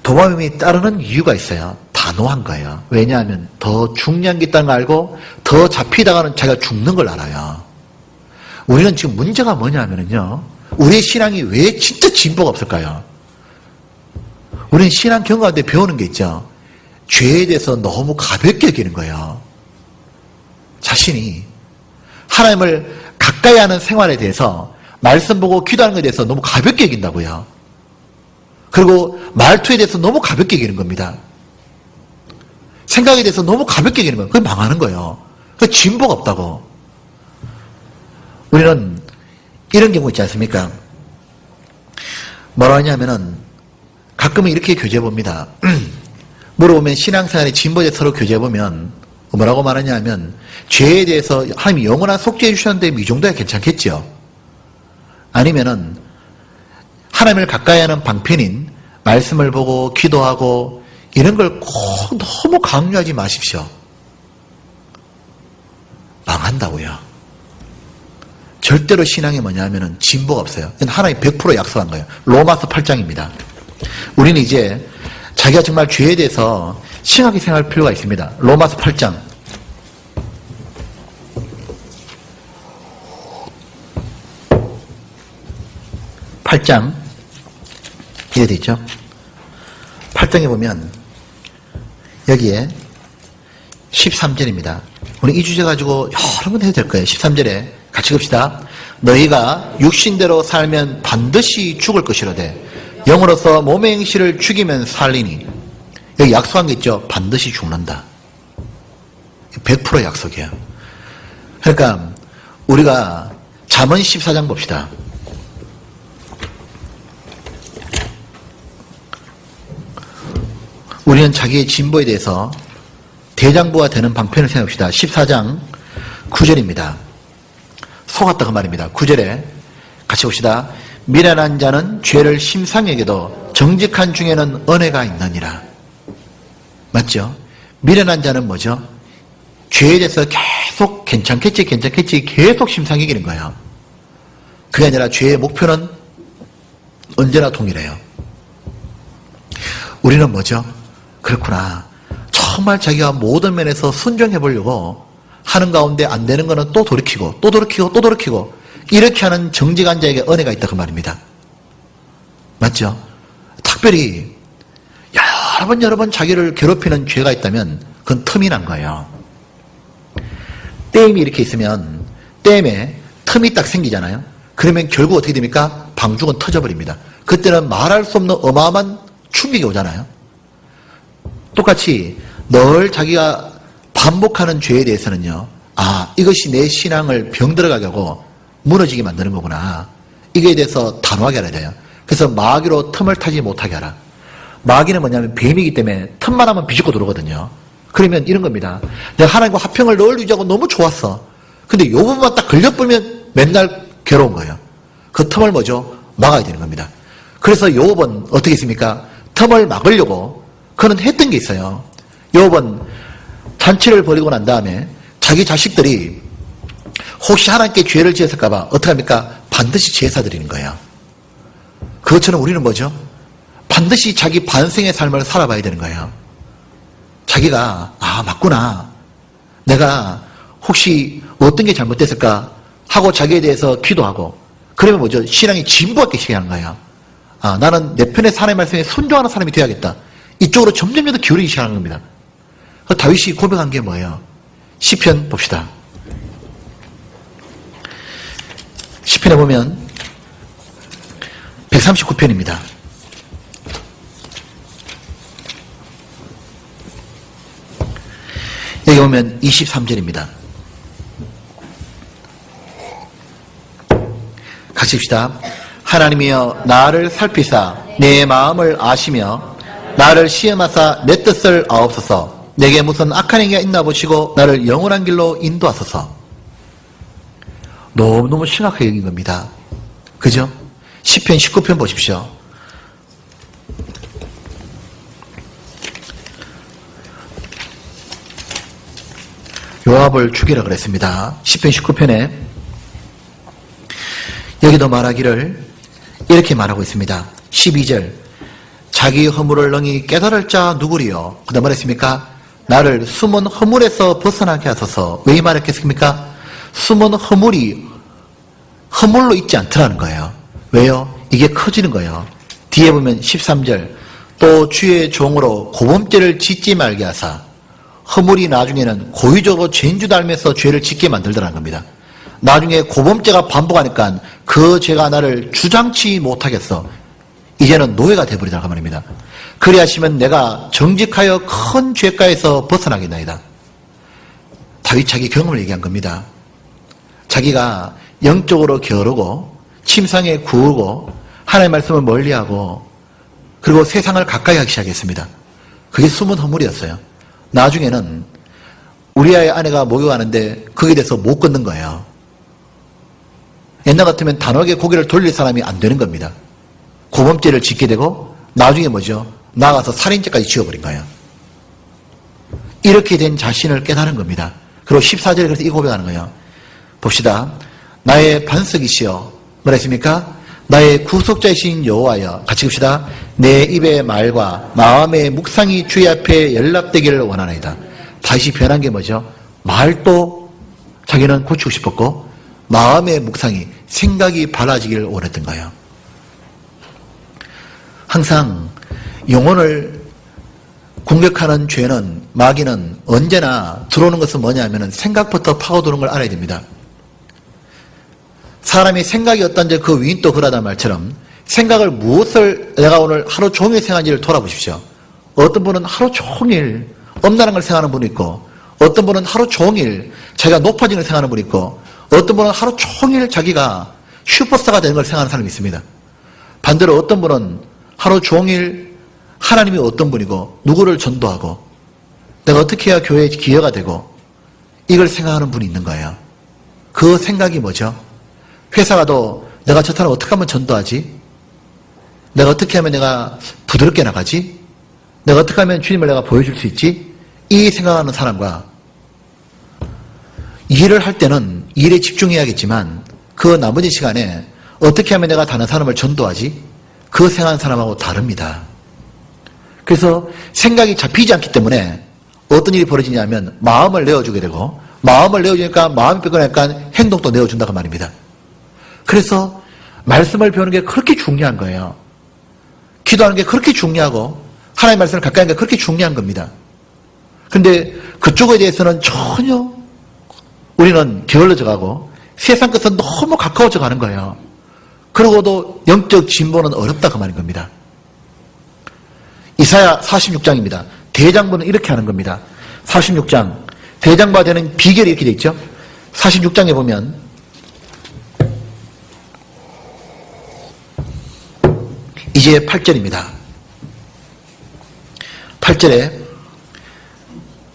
도마뱀이 자르는 이유가 있어요. 단호한 거예요. 왜냐하면 더 중요한 게 있다는 걸 알고 더 잡히다가는 자기가 죽는 걸 알아요. 우리는 지금 문제가 뭐냐면요. 우리의 신앙이 왜 진짜 진보가 없을까요? 우리는 신앙 경험 가운데 배우는 게 있죠. 죄에 대해서 너무 가볍게 여기는 거예요. 자신이 하나님을 가까이 하는 생활에 대해서 말씀 보고 기도하는 것에 대해서 너무 가볍게 여긴다고요. 그리고 말투에 대해서 너무 가볍게 여기는 겁니다. 생각에 대해서 너무 가볍게 여기는 거예요. 그게 망하는 거예요. 그 진보가 없다고. 우리는 이런 경우 있지 않습니까? 뭐라 하냐면은 가끔은 이렇게 교제해 봅니다. 물어보면 신앙생활에 진보에 서로 교제해 보면 뭐라고 말하냐면 죄에 대해서 하나님이 영원한 속죄해 주셨는데 이 정도야 괜찮겠죠. 아니면은 하나님을 가까이 하는 방편인 말씀을 보고 기도하고 이런 걸 꼭 너무 강요하지 마십시오. 망한다고요. 절대로 신앙이 뭐냐면은 진보가 없어요. 하나님 100% 약속한 거예요. 로마서 8장입니다. 우리는 이제 자기가 정말 죄에 대해서 심하게 생각할 필요가 있습니다. 로마서 8장. 8장. 이래 돼 있죠? 8장에 보면 여기에 13절입니다. 우리 이 주제 가지고 여러 번 해도 될 거예요. 13절에 같이 봅시다. 너희가 육신대로 살면 반드시 죽을 것이로되 영으로서 몸의 행실을 죽이면 살리니. 여기 약속한 게 있죠. 반드시 죽는다. 100% 약속이에요. 그러니까 우리가 잠언 14장 봅시다. 우리는 자기의 진보에 대해서 대장부가 되는 방편을 생각합시다. 14장 9절입니다. 속았다 그 말입니다. 9절에 같이 봅시다. 미련한 자는 죄를 심상히 여겨도 정직한 중에는 은혜가 있느니라. 맞죠? 미련한 자는 뭐죠? 죄에 대해서 계속 괜찮겠지 계속 심상히 여기는 거예요. 그게 아니라 죄의 목표는 언제나 동일해요. 우리는 뭐죠? 그렇구나. 정말 자기가 모든 면에서 순종해 보려고 하는 가운데 안 되는 거는 또 돌이키고 또 돌이키고 또 돌이키고 이렇게 하는 정직한 자에게 은혜가 있다 그 말입니다. 맞죠? 특별히 여러 번 자기를 괴롭히는 죄가 있다면 그건 틈이 난 거예요. 댐이 이렇게 있으면 댐에 틈이 딱 생기잖아요. 그러면 결국 어떻게 됩니까? 방죽은 터져버립니다. 그때는 말할 수 없는 어마어마한 충격이 오잖아요. 똑같이 늘 자기가 반복하는 죄에 대해서는요. 아, 이것이 내 신앙을 병들어가게 하고 무너지게 만드는 거구나. 이거에 대해서 단호하게 알아야 돼요. 그래서 마귀로 틈을 타지 못하게 하라. 마귀는 뭐냐면 뱀이기 때문에 틈만 하면 비집고 들어오거든요. 그러면 이런 겁니다. 내가 하나님과 화평을 늘 유지하고 너무 좋았어. 근데 요 부분만 딱 걸려버리면 맨날 괴로운 거예요. 그 틈을 뭐죠? 막아야 되는 겁니다. 그래서 욥은 어떻게 했습니까? 틈을 막으려고 그는 했던 게 있어요. 욥은 잔치를 벌이고 난 다음에 자기 자식들이 혹시 하나님께 죄를 지었을까봐 어떻게 합니까? 반드시 제사 드리는 거예요. 그것처럼 우리는 뭐죠? 반드시 자기 반성의 삶을 살아봐야 되는 거예요. 자기가 맞구나. 내가 혹시 어떤 게 잘못됐을까 하고 자기에 대해서 기도하고 그러면 뭐죠? 신앙이 진보하기 시작하는 거예요. 아, 나는 내 편에 하나님의 말씀에 순종하는 사람이 되어야겠다. 이쪽으로 점점 더 기울이기 시작하는 겁니다. 다윗이 고백한 게 뭐예요? 시편 봅시다. 시편에 보면 139편입니다. 여기 보면 23절입니다. 같이 봅시다. 하나님이여 나를 살피사 내 마음을 아시며 나를 시험하사 내 뜻을 아옵소서. 내게 무슨 악한 행위가 있나 보시고 나를 영원한 길로 인도하소서. 너무너무 심각하게 여긴 겁니다. 그죠? 시편 19편 보십시오. 요압을 죽이라 그랬습니다. 시편 19편에 여기도 말하기를 이렇게 말하고 있습니다. 12절 자기 허물을 능히 깨달을 자 누구리요? 그 다음 말했습니까? 나를 숨은 허물에서 벗어나게 하소서. 왜 이 말을 했겠습니까? 숨은 허물이 허물로 있지 않더라는 거예요. 왜요? 이게 커지는 거예요. 뒤에 보면 13절 또 주의 종으로 고범죄를 짓지 말게 하사 허물이 나중에는 고의적으로 죄인줄 알면서 죄를 짓게 만들더라는 겁니다. 나중에 고범죄가 반복하니까 그 죄가 나를 주장치 못하겠어. 이제는 노예가 되어버리더라고 말입니다. 그리하시면 내가 정직하여 큰 죄가에서 벗어나겠나이다. 다윗 자기 경험을 얘기한 겁니다. 자기가 영적으로 게으르고 침상에 구우고 하나님의 말씀을 멀리하고 그리고 세상을 가까이 하기 시작했습니다. 그게 숨은 허물이었어요. 나중에는 우리아의 아내가 목욕하는데 거기에 대해서 못 걷는 거예요. 옛날 같으면 단호하게 고개를 돌릴 사람이 안 되는 겁니다. 고범죄를 짓게 되고 나중에 뭐죠? 나가서 살인죄까지 지어버린 거예요. 이렇게 된 자신을 깨달은 겁니다. 그리고 14절에 그래서 이 고백하는 거예요. 봅시다. 나의 반석이시여 뭐라 했습니까? 나의 구속자이신 여호와여 같이 봅시다. 내 입의 말과 마음의 묵상이 주의 앞에 연락되기를 원하나이다. 다시 변한 게 뭐죠? 말도 자기는 고치고 싶었고 마음의 묵상이 생각이 밝아지기를 원했던 거예요. 항상 영혼을 공격하는 죄는 마귀는 언제나 들어오는 것은 뭐냐면 생각부터 파고드는 걸 알아야 됩니다. 사람이 생각이 어떤지 그 위인도 그러단 말처럼 생각을 무엇을 내가 오늘 하루 종일 생각한지를 돌아보십시오. 어떤 분은 하루 종일 엄나는 걸 생각하는 분이 있고 어떤 분은 하루 종일 자기가 높아지는 걸 생각하는 분이 있고 어떤 분은 하루 종일 자기가 슈퍼스타가 되는 걸 생각하는 사람이 있습니다. 반대로 어떤 분은 하루 종일 하나님이 어떤 분이고 누구를 전도하고 내가 어떻게 해야 교회에 기여가 되고 이걸 생각하는 분이 있는 거예요. 그 생각이 뭐죠? 회사 가도 내가 저 사람 어떻게 하면 전도하지? 내가 어떻게 하면 내가 부드럽게 나가지? 내가 어떻게 하면 주님을 내가 보여줄 수 있지? 이 생각하는 사람과 일을 할 때는 일에 집중해야겠지만 그 나머지 시간에 어떻게 하면 내가 다른 사람을 전도하지? 그 생각하는 사람하고 다릅니다. 그래서 생각이 잡히지 않기 때문에 어떤 일이 벌어지냐면 마음을 내어주게 되고 마음을 내어주니까 마음이 뺏겨나니까 행동도 내어준다고 말입니다. 그래서 말씀을 배우는 게 그렇게 중요한 거예요. 기도하는 게 그렇게 중요하고 하나님의 말씀을 가까이 하는 게 그렇게 중요한 겁니다. 그런데 그쪽에 대해서는 전혀 우리는 게을러져 가고 세상 것은 너무 가까워져 가는 거예요. 그러고도 영적 진보는 어렵다 그 말인 겁니다. 이사야 46장입니다. 대장부는 이렇게 하는 겁니다. 46장 대장부가 되는 비결이 이렇게 되어 있죠. 46장에 보면 이제 8절입니다. 8절에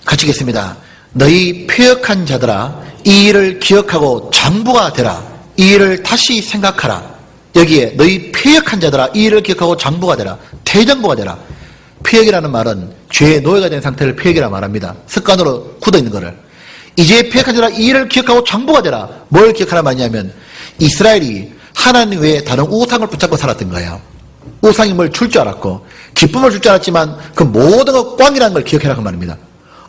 같이 읽겠습니다. 너희 패역한 자들아 이 일을 기억하고 장부가 되라. 이 일을 다시 생각하라. 여기에 너희 패역한 자들아 이 일을 기억하고 장부가 되라. 대장부가 되라. 패역이라는 말은 죄의 노예가 된 상태를 패역이라 말합니다. 습관으로 굳어있는 것을. 이제 패역한 자들아 이 일을 기억하고 장부가 되라. 뭘 기억하라 말이냐면 이스라엘이 하나님 외에 다른 우상을 붙잡고 살았던 거예요. 우상이 뭘 줄 줄 알았고 기쁨을 줄 줄 알았지만 그 모든 것 꽝이라는 걸 기억해라 그 말입니다.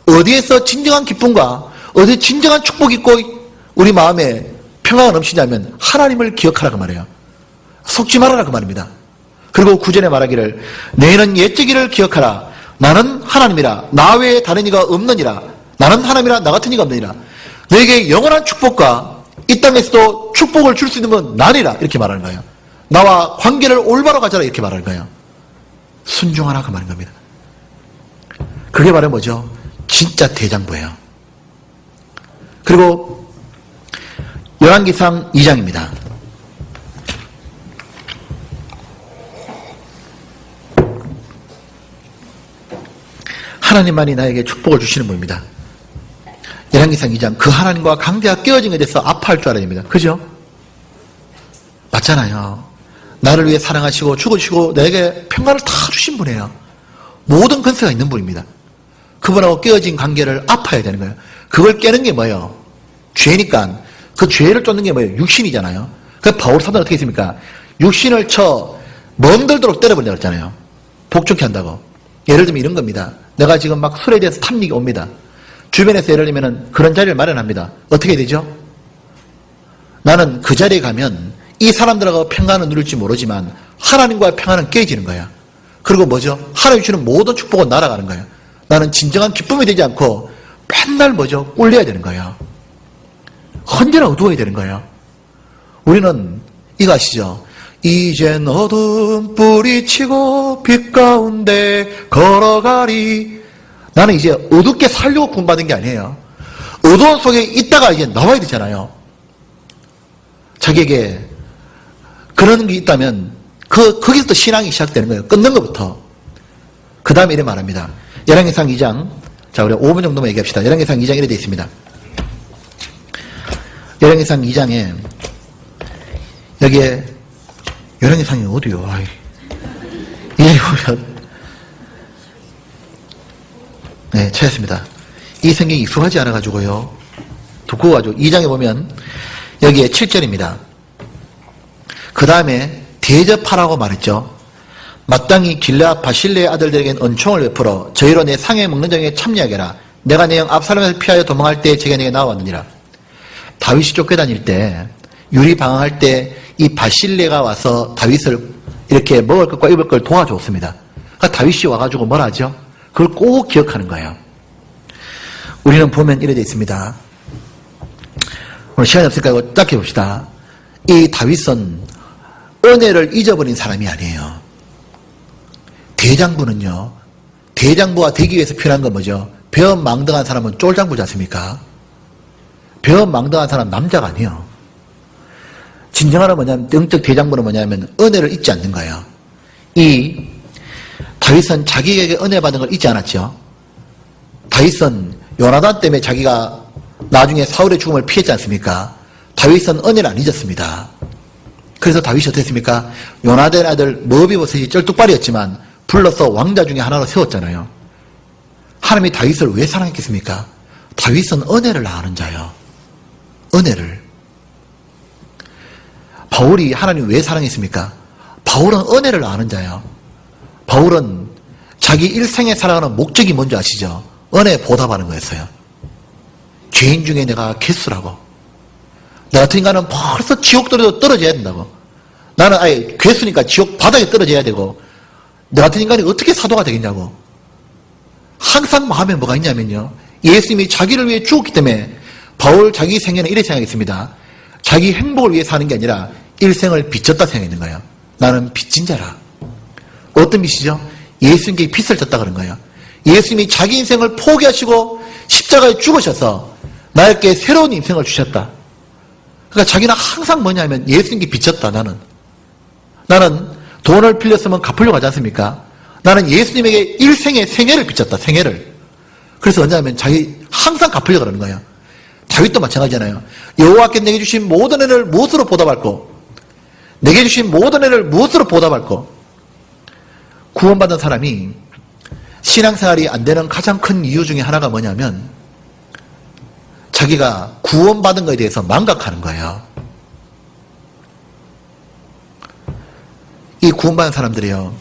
어디에서 진정한 기쁨과 어디에 진정한 축복이 있고 우리 마음에 평화가 넘치냐면 하나님을 기억하라고 말해요. 속지 말아라 그 말입니다. 그리고 구전에 말하기를 너희는 옛적 일을 기억하라. 나는 하나님이라. 나 외에 다른 이가 없느니라. 나는 하나님이라. 나 같은 이가 없느니라. 너에게 영원한 축복과 이 땅에서도 축복을 줄 수 있는 건 나니라. 이렇게 말하는 거예요. 나와 관계를 올바로 가져라. 이렇게 말하는 거예요. 순종하라 그 말인 겁니다. 그게 바로 뭐죠? 진짜 대장부예요. 그리고 열왕기상 2장입니다. 하나님만이 나에게 축복을 주시는 분입니다. 열왕기상 2장 그 하나님과 관계가 깨어진 것에 대해서 아파할 줄 알아야 됩니다. 그죠? 맞잖아요. 나를 위해 사랑하시고 죽으시고 내게 평화를 다 주신 분이에요. 모든 근세가 있는 분입니다. 그분하고 깨어진 관계를 아파야 되는 거예요. 그걸 깨는 게 뭐예요? 죄니까 그 죄를 쫓는 게 뭐예요? 육신이잖아요. 그래서 바울 사도는 어떻게 했습니까? 육신을 쳐 멍들도록 때려버린다고 했잖아요. 복종케 한다고. 예를 들면 이런 겁니다. 내가 지금 막 술에 대해서 탐닉이 옵니다. 주변에서 예를 들면 그런 자리를 마련합니다. 어떻게 되죠? 나는 그 자리에 가면 이 사람들하고 평안은 누릴지 모르지만 하나님과의 평안은 깨지는 거야. 그리고 뭐죠? 하나님 주는 모든 축복은 날아가는 거예요. 나는 진정한 기쁨이 되지 않고 맨날 뭐죠? 꿀려야 되는 거예요. 언제나 어두워야 되는 거예요. 우리는 이거 아시죠? 이젠 어둠 뿌리치고 빛 가운데 걸어가리. 나는 이제 어둡게 살려고 구원받은 게 아니에요. 어두운 속에 있다가 이제 나와야 되잖아요. 자기에게 그런 게 있다면 거기서부터 신앙이 시작되는 거예요. 끊는 것부터. 그 다음에 이래 말합니다. 열왕기상 2장, 자 우리 5분 정도만 얘기합시다. 열왕기상 2장 이래 되어 있습니다. 열왕기상 2장에 여기에 열왕기상이 어디요? 이게 보면 네, 찾았습니다. 이 성경이 익숙하지 않아가지고요. 두꺼워가지고 2장에 보면 여기에 7절입니다. 그 다음에 대접하라고 말했죠. 마땅히 길르앗 바실레의 아들들에겐 은총을 베풀어 저희로 내 상해 먹는 정에 참여하게 하라. 내가 내 형 압살롬에서 피하여 도망할 때 제가 내게 나와왔느니라. 다윗이 쫓겨다닐 때 유리 방황할 때 이 바실레가 와서 다윗을 이렇게 먹을 것과 입을 걸 도와줬습니다. 그러니까 다윗이 와가지고 뭘 하죠? 그걸 꼭 기억하는 거예요. 우리는 보면 이래 돼 있습니다. 오늘 시간이 없으니까 이거 짧게 봅시다. 이 다윗은 은혜를 잊어버린 사람이 아니에요. 대장부는요, 대장부가 되기 위해서 필요한 건 뭐죠? 배은망덕한 사람은 쫄장부지 않습니까? 배은망덕한 사람은 남자가 아니에요. 진정한 뭐냐면, 영적 대장부는 뭐냐면 은혜를 잊지 않는 거예요. 이 다윗은 자기에게 은혜 받은 걸 잊지 않았죠. 다윗은 요나단 때문에 자기가 나중에 사울의 죽음을 피했지 않습니까? 다윗은 은혜를 안 잊었습니다. 그래서 다윗이 어땠습니까? 요나단의 아들 머비보셋이 쩔뚝발이었지만 불러서 왕자 중에 하나로 세웠잖아요. 하나님이 다윗을 왜 사랑했겠습니까? 다윗은 은혜를 아는 자예요. 은혜를. 바울이 하나님 왜 사랑했습니까? 바울은 은혜를 아는 자예요. 바울은 자기 일생에 살아가는 목적이 뭔지 아시죠? 은혜 보답하는 거였어요. 죄인 중에 내가 개수라고. 나 같은 인간은 벌써 지옥도로도 떨어져야 된다고. 나는 아예 괴수니까 지옥 바닥에 떨어져야 되고, 나 같은 인간이 어떻게 사도가 되겠냐고. 항상 마음에 뭐가 있냐면요, 예수님이 자기를 위해 죽었기 때문에 바울 자기 생애는 이렇게 생각했습니다. 자기 행복을 위해 사는 게 아니라 일생을 빚졌다 생각했는 거예요. 나는 빚진 자라. 어떤 빚이죠? 예수님께 빚을 졌다 그런 거예요. 예수님이 자기 인생을 포기하시고 십자가에 죽으셔서 나에게 새로운 인생을 주셨다. 그러니까 자기는 항상 뭐냐면 예수님께 빚졌다. 나는 돈을 빌렸으면 갚으려고 하지 않습니까? 나는 예수님에게 일생의 생애를 빚졌다. 생애를. 그래서 뭐냐면 자기 항상 갚으려고 그러는 거예요. 다윗도 마찬가지잖아요. 여호와께 내게 주신 모든 은혜를 무엇으로 보답할꼬? 내게 주신 모든 은혜를 무엇으로 보답할꼬? 구원받은 사람이 신앙생활이 안 되는 가장 큰 이유 중에 하나가 뭐냐면 자기가 구원받은 것에 대해서 망각하는 거예요. 이 구원받은 사람들이요,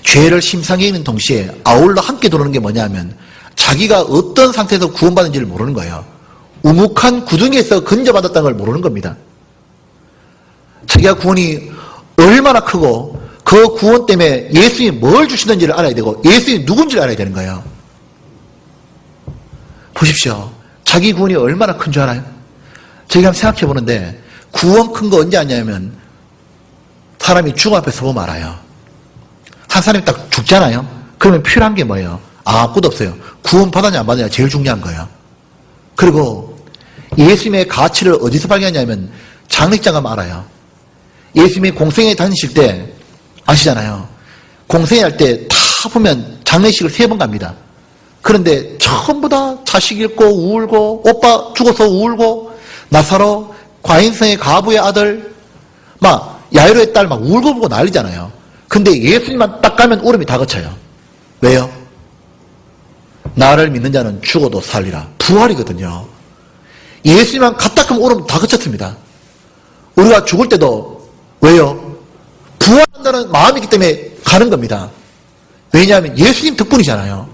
죄를 심상히 있는 동시에 아울러 함께 들어오는 게 뭐냐면 자기가 어떤 상태에서 구원받은지를 모르는 거예요. 우묵한 구덩이에서 건져받았다는 걸 모르는 겁니다. 자기가 구원이 얼마나 크고 그 구원 때문에 예수님이 뭘 주시는지를 알아야 되고 예수님이 누군지를 알아야 되는 거예요. 보십시오. 자기 구원이 얼마나 큰 줄 알아요? 저희가 한번 생각해 보는데 구원 큰 거 언제 아냐면 사람이 죽음 앞에 서보면 알아요. 한 사람이 딱 죽잖아요. 그러면 필요한 게 뭐예요? 아무것도 없어요. 구원 받았냐 안 받았냐 제일 중요한 거예요. 그리고 예수님의 가치를 어디서 발견하냐면 장례식장 가면 알아요. 예수님이 공생에 다니실 때 아시잖아요. 공생에 할 때 다 보면 장례식을 3번 갑니다. 그런데 전부 다 자식 잃고 울고 오빠 죽어서 울고 나사로 과인성의 가부의 아들 막 야이로의 딸 막 울고 보고 난리잖아요. 근데 예수님만 딱 가면 울음이 다 그쳐요. 왜요? 나를 믿는 자는 죽어도 살리라. 부활이거든요. 예수님만 갔다 가면 울음 다 그쳤습니다. 우리가 죽을 때도 왜요? 부활한다는 마음이 있기 때문에 가는 겁니다. 왜냐하면 예수님 덕분이잖아요.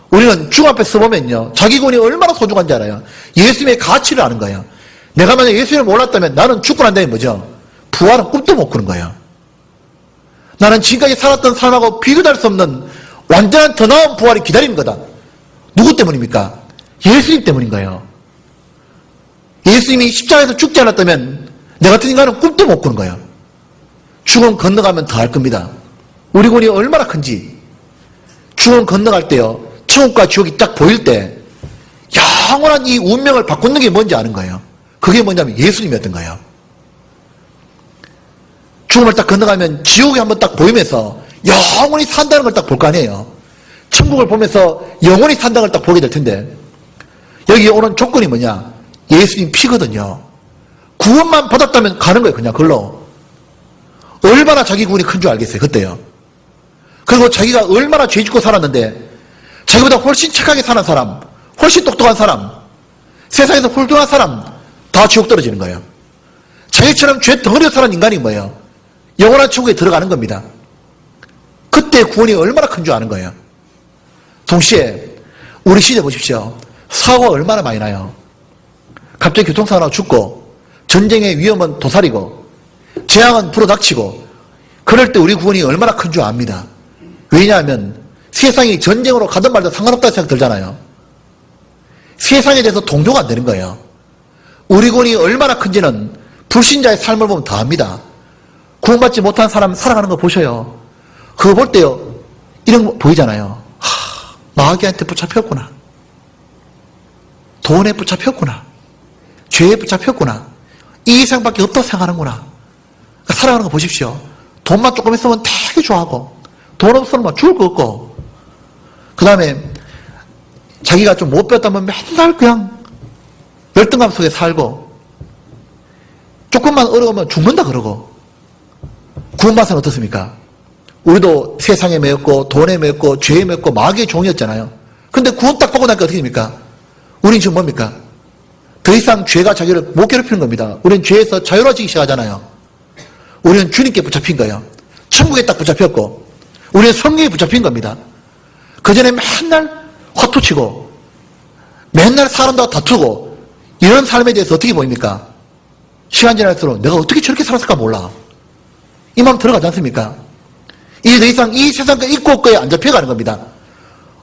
우리는 죽음 앞에 서보면요. 자기 구원이 얼마나 소중한지 알아요. 예수님의 가치를 아는 거예요. 내가 만약 예수님을 몰랐다면 나는 죽고 난 다음에 뭐죠? 부활은 꿈도 못 꾸는 거예요. 나는 지금까지 살았던 삶하고 비교할 수 없는 완전한 더 나은 부활이 기다리는 거다. 누구 때문입니까? 예수님 때문인 거예요. 예수님이 십자가에서 죽지 않았다면 내 같은 인간은 꿈도 못 꾸는 거예요. 죽음 건너가면 더 알 겁니다. 우리 구원이 얼마나 큰지. 죽음 건너갈 때요. 천국과 지옥이 딱 보일 때 영원한 이 운명을 바꾸는 게 뭔지 아는 거예요. 그게 뭐냐면 예수님이었던 거예요. 죽음을 딱 건너가면 지옥이 한번 딱 보이면서 영원히 산다는 걸 딱 볼 거 아니에요. 천국을 보면서 영원히 산다는 걸 딱 보게 될 텐데 여기 오는 조건이 뭐냐? 예수님 피거든요. 구원만 받았다면 가는 거예요. 그냥 그걸로. 얼마나 자기 구원이 큰 줄 알겠어요. 그때요. 그리고 자기가 얼마나 죄 짓고 살았는데 자기보다 훨씬 착하게 사는 사람, 훨씬 똑똑한 사람, 세상에서 훌륭한 사람 다 지옥 떨어지는 거예요. 자기처럼 죄 덩어리에 사는 인간이 뭐예요? 영원한 천국에 들어가는 겁니다. 그때 구원이 얼마나 큰 줄 아는 거예요. 동시에 우리 시대 보십시오. 사고가 얼마나 많이 나요. 갑자기 교통사고 나고 죽고 전쟁의 위험은 도사리고 재앙은 불어닥치고 그럴 때 우리 구원이 얼마나 큰 줄 압니다. 왜냐하면 세상이 전쟁으로 가든 말든 상관없다는 생각 들잖아요. 세상에 대해서 동조가 안 되는 거예요. 우리 구원이 얼마나 큰지는 불신자의 삶을 보면 더 압니다. 구원받지 못한 사람 살아가는 거 보셔요. 그거 볼 때요. 이런 거 보이잖아요. 마귀한테 붙잡혔구나. 돈에 붙잡혔구나. 죄에 붙잡혔구나. 이 이상밖에 없다고 생각하는구나. 그러니까 살아가는 거 보십시오. 돈만 조금 있으면 되게 좋아하고 돈 없으면 막 죽을 거 없고 그 다음에 자기가 좀 못 배웠다면 맨날 그냥 열등감 속에 살고 조금만 어려우면 죽는다 그러고 구원받아서는 어떻습니까? 우리도 세상에 매였고 돈에 매였고 죄에 매였고 마귀의 종이었잖아요. 근데 구원 딱 받고 나니까 어떻게 됩니까? 우린 지금 뭡니까? 더 이상 죄가 자기를 못 괴롭히는 겁니다. 우린 죄에서 자유로워지기 시작하잖아요. 우리는 주님께 붙잡힌 거예요. 천국에 딱 붙잡혔고 우리는 성령에 붙잡힌 겁니다. 그전에 맨날 화투치고 맨날 사람들하고 다투고 이런 삶에 대해서 어떻게 보입니까? 시간 지날수록 내가 어떻게 저렇게 살았을까 몰라. 이 마음 들어가지 않습니까? 이제 더 이상 이 세상과 있고 없고에 안 잡혀가는 겁니다.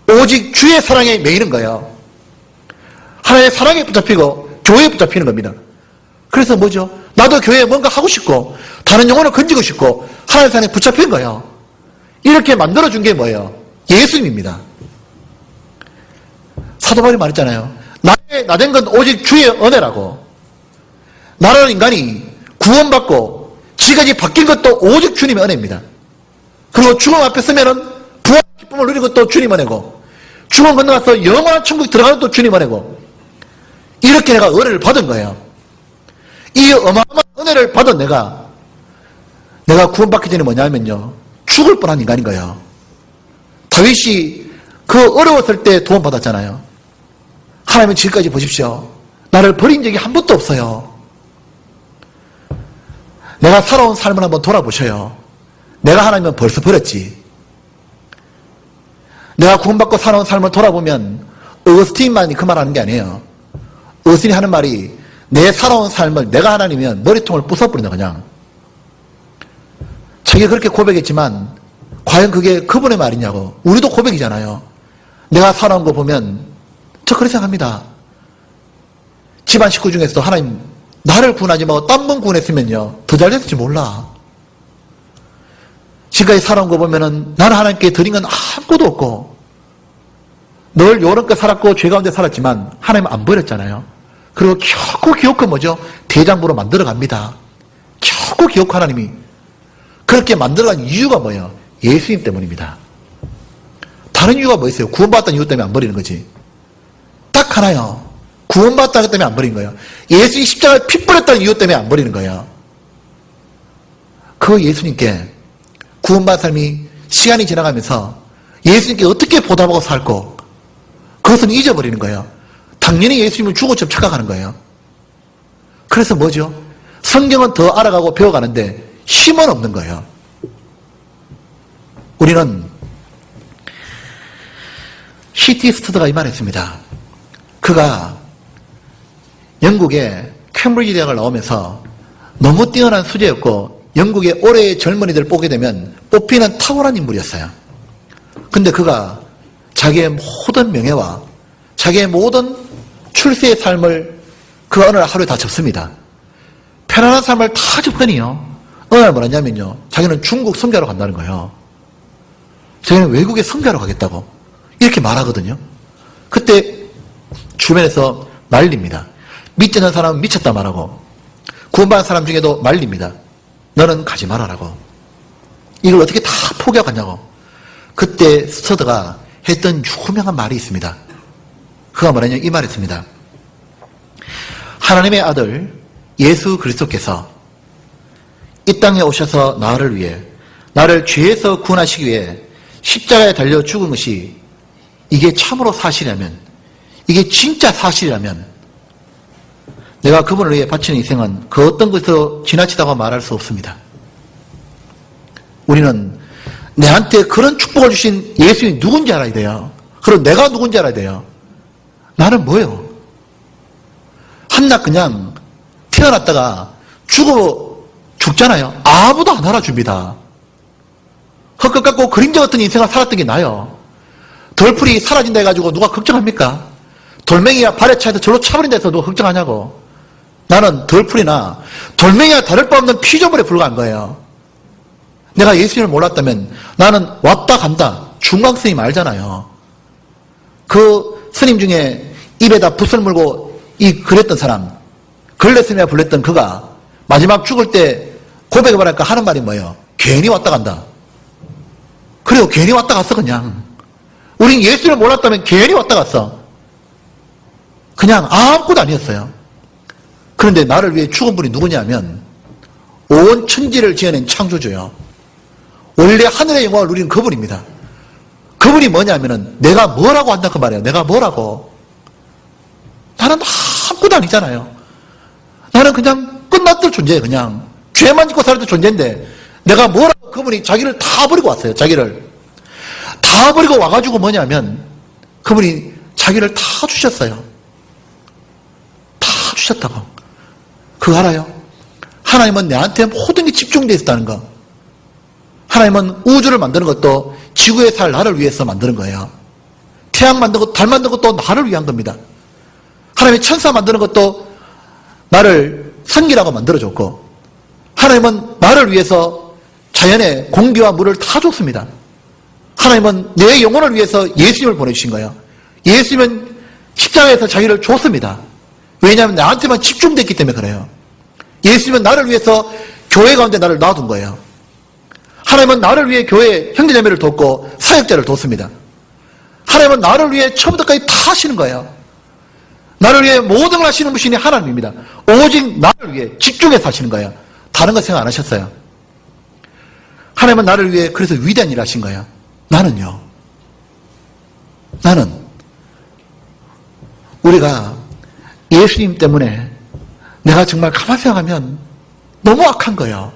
오직 주의 사랑에 매이는 거예요. 하나님의 사랑에 붙잡히고 교회에 붙잡히는 겁니다. 그래서 뭐죠? 나도 교회에 뭔가 하고 싶고 다른 영혼을 건지고 싶고 하나님의 사랑에 붙잡힌 거예요. 이렇게 만들어준 게 뭐예요? 예수님입니다. 사도 바울이 말했잖아요. 나된 건 오직 주의 은혜라고. 나라는 인간이 구원받고 지금까지 바뀐 것도 오직 주님의 은혜입니다. 그리고 죽음 앞에 서면은 부활의 기쁨을 누리는 것도 주님 은혜고 죽음 건너가서 영원한 천국에 들어가는 것도 주님 은혜고 이렇게 내가 은혜를 받은 거예요. 이 어마어마한 은혜를 받은 내가 구원받기 전에 뭐냐면요. 죽을 뻔한 인간인 거예요. 다윗이 그 어려웠을 때 도움 받았잖아요. 하나님은 지금까지 보십시오. 나를 버린 적이 한 번도 없어요. 내가 살아온 삶을 한번 돌아보셔요. 내가 하나님은 벌써 버렸지. 내가 구원받고 살아온 삶을 돌아보면 어거스틴만이 그 말하는 게 아니에요. 어순이 하는 말이 내 살아온 삶을 내가 하나님이면 머리통을 부숴버린다 그냥. 자기가 그렇게 고백했지만 과연 그게 그분의 말이냐고. 우리도 고백이잖아요. 내가 살아온 거 보면 저 그렇게 생각합니다. 집안 식구 중에서도 하나님 나를 구원하지 말고 딴 분 구원했으면요 더 잘 됐을지 몰라. 지금까지 살아온 거 보면은 나는 하나님께 드린 건 아무것도 없고 늘 요런껏 살았고 죄 가운데 살았지만 하나님은 안 버렸잖아요. 그리고 겨우 기어코 뭐죠? 대장부로 만들어갑니다. 겨우 기어코 하나님이 그렇게 만들어간 이유가 뭐예요? 예수님 때문입니다. 다른 이유가 뭐 있어요? 구원받았다는 이유 때문에 안 버리는 거지. 딱 하나요. 구원받았다는 때문에 안 버리는 거예요. 예수님 십자가에 피 뿌렸다는 이유 때문에 안 버리는 거예요. 그 예수님께 구원받은 삶이 시간이 지나가면서 예수님께 어떻게 보답하고 살고 그것은 잊어버리는 거예요. 당연히 예수님을 주고처럼 착각하는 거예요. 그래서 뭐죠? 성경은 더 알아가고 배워가는데 힘은 없는 거예요. 우리는 C.T. 스터드가 이 말했습니다. 그가 영국의 캠브리지 대학을 나오면서 너무 뛰어난 수재였고 영국의 올해의 젊은이들 뽑게 되면 뽑히는 탁월한 인물이었어요. 근데 그가 자기의 모든 명예와 자기의 모든 출세의 삶을 그 어느 날 하루에 다 접습니다. 편안한 삶을 다 접더니요. 어느 날 뭐랬냐면요. 자기는 중국 선교하러 간다는 거예요. 자기는 외국에 선교하러 가겠다고 이렇게 말하거든요. 그때 주변에서 말립니다. 믿지 않는 사람은 미쳤다 말하고 구원받은 사람 중에도 말립니다. 너는 가지 말아라고. 이걸 어떻게 다 포기하고 갔냐고. 그때 스터드가 했던 유명한 말이 있습니다. 그가 뭐냐면 이 말했습니다. 하나님의 아들 예수 그리스도께서 이 땅에 오셔서 나를 위해 나를 죄에서 구원하시기 위해 십자가에 달려 죽은 것이 이게 참으로 사실이라면 이게 진짜 사실이라면 내가 그분을 위해 바치는 희생은 그 어떤 것으로 지나치다고 말할 수 없습니다. 우리는 내한테 그런 축복을 주신 예수님이 누군지 알아야 돼요. 그리고 내가 누군지 알아야 돼요. 나는 뭐예요? 한낱 그냥 태어났다가 죽잖아요. 아무도 안 알아줍니다. 헛것 같고 그림자 같은 인생을 살았던 게 나요. 덜풀이 사라진다 해가지고 누가 걱정합니까? 돌멩이가 발에 차서 절로 차버린다 해서 누가 걱정하냐고. 나는 덜풀이나 돌멩이와 다를 바 없는 피조물에 불과한 거예요. 내가 예수님을 몰랐다면 나는 왔다 간다. 중광스님 알잖아요. 그 스님 중에 입에다 붓을 물고 그랬던 사람, 걸레스님이라 불렸던 그가 마지막 죽을 때 고백을 말할까 하는 말이 뭐예요? 괜히 왔다 간다. 그래요. 괜히 왔다 갔어 그냥. 우린 예수를 몰랐다면 괜히 왔다 갔어. 그냥 아무것도 아니었어요. 그런데 나를 위해 죽은 분이 누구냐면 온 천지를 지어낸 창조주요. 원래 하늘의 영광을 누리는 그분입니다. 그분이 뭐냐면은 내가 뭐라고 한다 그 말이에요. 내가 뭐라고. 나는 아무것도 아니잖아요. 나는 그냥 끝났던 존재예요. 그냥 죄만 짓고 살았던 존재인데 내가 뭐라고. 그분이 자기를 다 버리고 왔어요. 자기를 다 버리고 와가지고 뭐냐면 그분이 자기를 다 주셨어요. 다 주셨다고. 그거 알아요? 하나님은 내한테 모든 게 집중되어 있었다는 거. 하나님은 우주를 만드는 것도 지구에 살 나를 위해서 만드는 거예요. 태양 만든 것, 달 만든 것도 나를 위한 겁니다. 하나님의 천사 만드는 것도 나를 성기라고 만들어줬고 하나님은 나를 위해서 자연의 공기와 물을 다 줬습니다. 하나님은 내 영혼을 위해서 예수님을 보내주신 거예요. 예수님은 십자가에서 자기를 줬습니다. 왜냐하면 나한테만 집중됐기 때문에 그래요. 예수님은 나를 위해서 교회 가운데 나를 놔둔 거예요. 하나님은 나를 위해 교회 형제자매를 돕고 사역자를 돕습니다. 하나님은 나를 위해 처음부터까지 다 하시는 거예요. 나를 위해 모든 걸 하시는 분이 하나님입니다. 오직 나를 위해 집중해서 하시는 거예요. 다른 거 생각 안 하셨어요. 하나님은 나를 위해 그래서 위대한 일을 하신 거예요. 나는요. 나는 우리가 예수님 때문에 내가 정말 가만히 생각하면 너무 악한 거예요.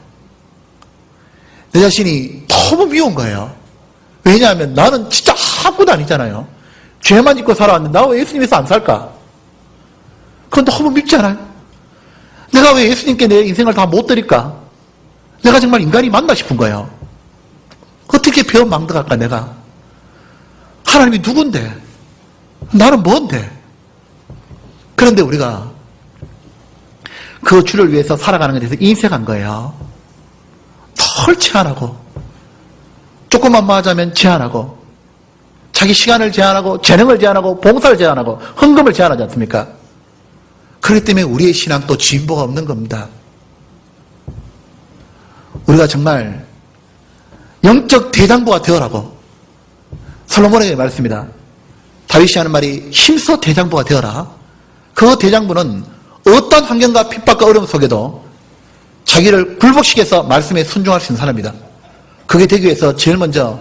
내 자신이 너무 미운 거예요. 왜냐하면 나는 진짜 아무것도 아니잖아요. 죄만 짓고 살아왔는데 나 왜 예수님에서 안 살까? 그건 너무 밉지 않아요? 내가 왜 예수님께 내 인생을 다 못 드릴까? 내가 정말 인간이 맞나 싶은 거예요. 어떻게 배은망덕할까 내가? 하나님이 누군데? 나는 뭔데? 그런데 우리가 그 주를 위해서 살아가는 것에 대해서 인색한 거예요. 덜 제한하고, 조금만 하자면 제한하고, 자기 시간을 제한하고, 재능을 제한하고, 봉사를 제한하고, 헌금을 제한하지 않습니까? 그렇기 때문에 우리의 신앙도 진보가 없는 겁니다. 우리가 정말 영적 대장부가 되어라고 솔로몬에게 말했습니다. 다윗이 하는 말이 힘써 대장부가 되어라. 그 대장부는 어떤 환경과 핍박과 어려움 속에도 자기를 굴복시켜서 말씀에 순종할 수 있는 사람입니다. 그게 되기 위해서 제일 먼저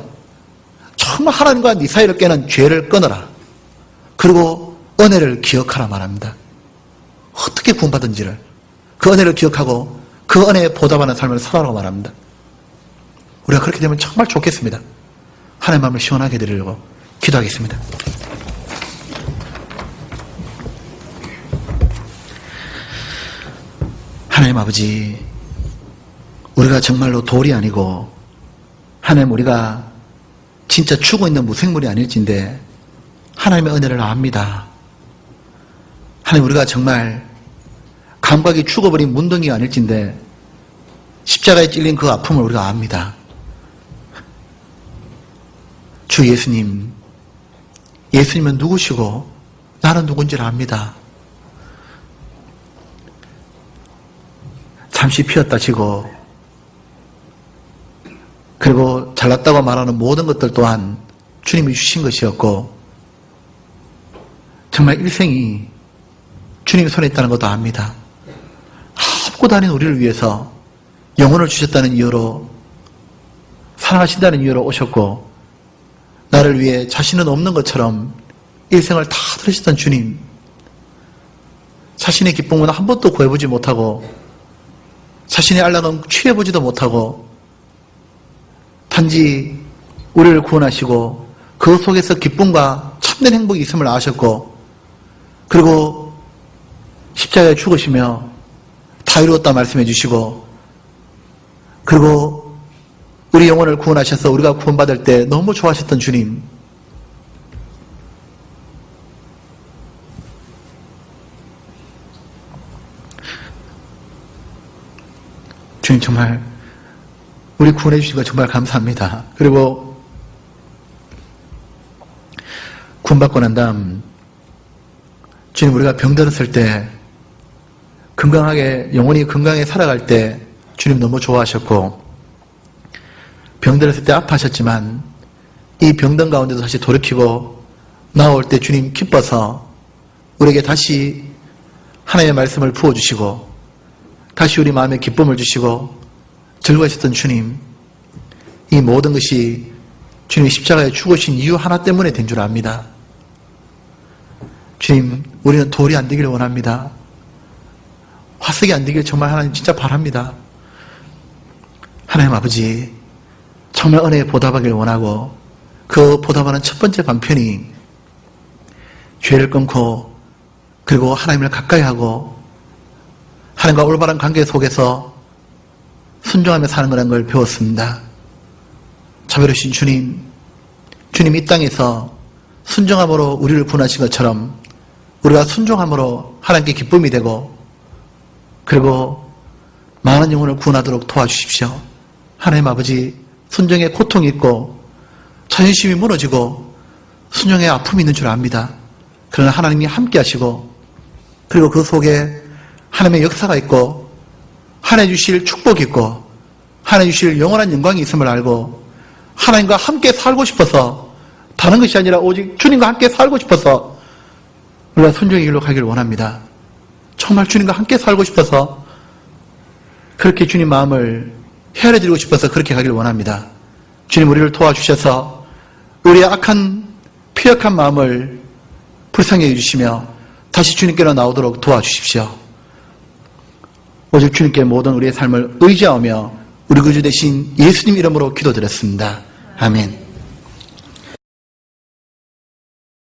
정말 하나님과 네 사이를 깨는 죄를 끊어라. 그리고 은혜를 기억하라 말합니다. 어떻게 구원받은지를, 그 은혜를 기억하고 그 은혜에 보답하는 삶을 살아라고 말합니다. 우리가 그렇게 되면 정말 좋겠습니다. 하나님 마음을 시원하게 드리려고 기도하겠습니다. 하나님 아버지, 우리가 정말로 돌이 아니고 하나님 우리가 진짜 죽어 있는 무생물이 아닐진데 하나님의 은혜를 압니다. 하나님 우리가 정말 감각이 죽어버린 문둥이가 아닐진데 십자가에 찔린 그 아픔을 우리가 압니다. 주 예수님, 예수님은 누구시고 나는 누군지를 압니다. 잠시 피었다 지고 그리고 잘났다고 말하는 모든 것들 또한 주님이 주신 것이었고 정말 일생이 주님의 손에 있다는 것도 압니다. 아무것도 아닌 우리를 위해서 영혼을 주셨다는 이유로, 사랑하신다는 이유로 오셨고 나를 위해 자신은 없는 것처럼 일생을 다 들으셨던 주님, 자신의 기쁨은 한 번도 구해보지 못하고 자신의 안락은 취해보지도 못하고 단지 우리를 구원하시고 그 속에서 기쁨과 참된 행복이 있음을 아셨고 그리고 십자가에 죽으시며 다 이루었다 말씀해 주시고 그리고 우리 영혼을 구원하셔서 우리가 구원받을 때 너무 좋아하셨던 주님, 주님 정말 우리 구원해 주신 거 정말 감사합니다. 그리고 구원받고 난 다음 주님 우리가 병들었을 때 건강하게 영혼이 건강하게 살아갈 때 주님 너무 좋아하셨고 병들었을 때 아파하셨지만 이 병든 가운데도 다시 돌이키고 나올 때 주님 기뻐서 우리에게 다시 하나님의 말씀을 부어주시고 다시 우리 마음에 기쁨을 주시고 즐거워하셨던 주님, 이 모든 것이 주님이 십자가에 죽으신 이유 하나 때문에 된 줄 압니다. 주님, 우리는 돌이 안 되기를 원합니다. 화석이 안 되길 정말 하나님 진짜 바랍니다. 하나님 아버지, 정말 은혜에 보답하기를 원하고 그 보답하는 첫 번째 방편이 죄를 끊고 그리고 하나님을 가까이 하고 하나님과 올바른 관계 속에서 순종하며 사는 거라는 걸 배웠습니다. 자비로우신 주님, 주님 이 땅에서 순종함으로 우리를 구원하신 것처럼 우리가 순종함으로 하나님께 기쁨이 되고 그리고 많은 영혼을 구원하도록 도와주십시오. 하나님 아버지, 순종의 고통이 있고 자존심이 무너지고 순종의 아픔이 있는 줄 압니다. 그러나 하나님이 함께 하시고 그리고 그 속에 하나님의 역사가 있고 하나님 주실 축복이 있고 하나님 주실 영원한 영광이 있음을 알고 하나님과 함께 살고 싶어서 다른 것이 아니라 오직 주님과 함께 살고 싶어서 우리가 순종의 길로 가기를 원합니다. 정말 주님과 함께 살고 싶어서 그렇게 주님 마음을 헤아려드리고 싶어서 그렇게 가기를 원합니다. 주님 우리를 도와주셔서 우리의 악한 피역한 마음을 불쌍히 해주시며 다시 주님께로 나오도록 도와주십시오. 오직 주님께 모든 우리의 삶을 의지하며 우리 구주 되신 예수님 이름으로 기도드렸습니다. 아멘.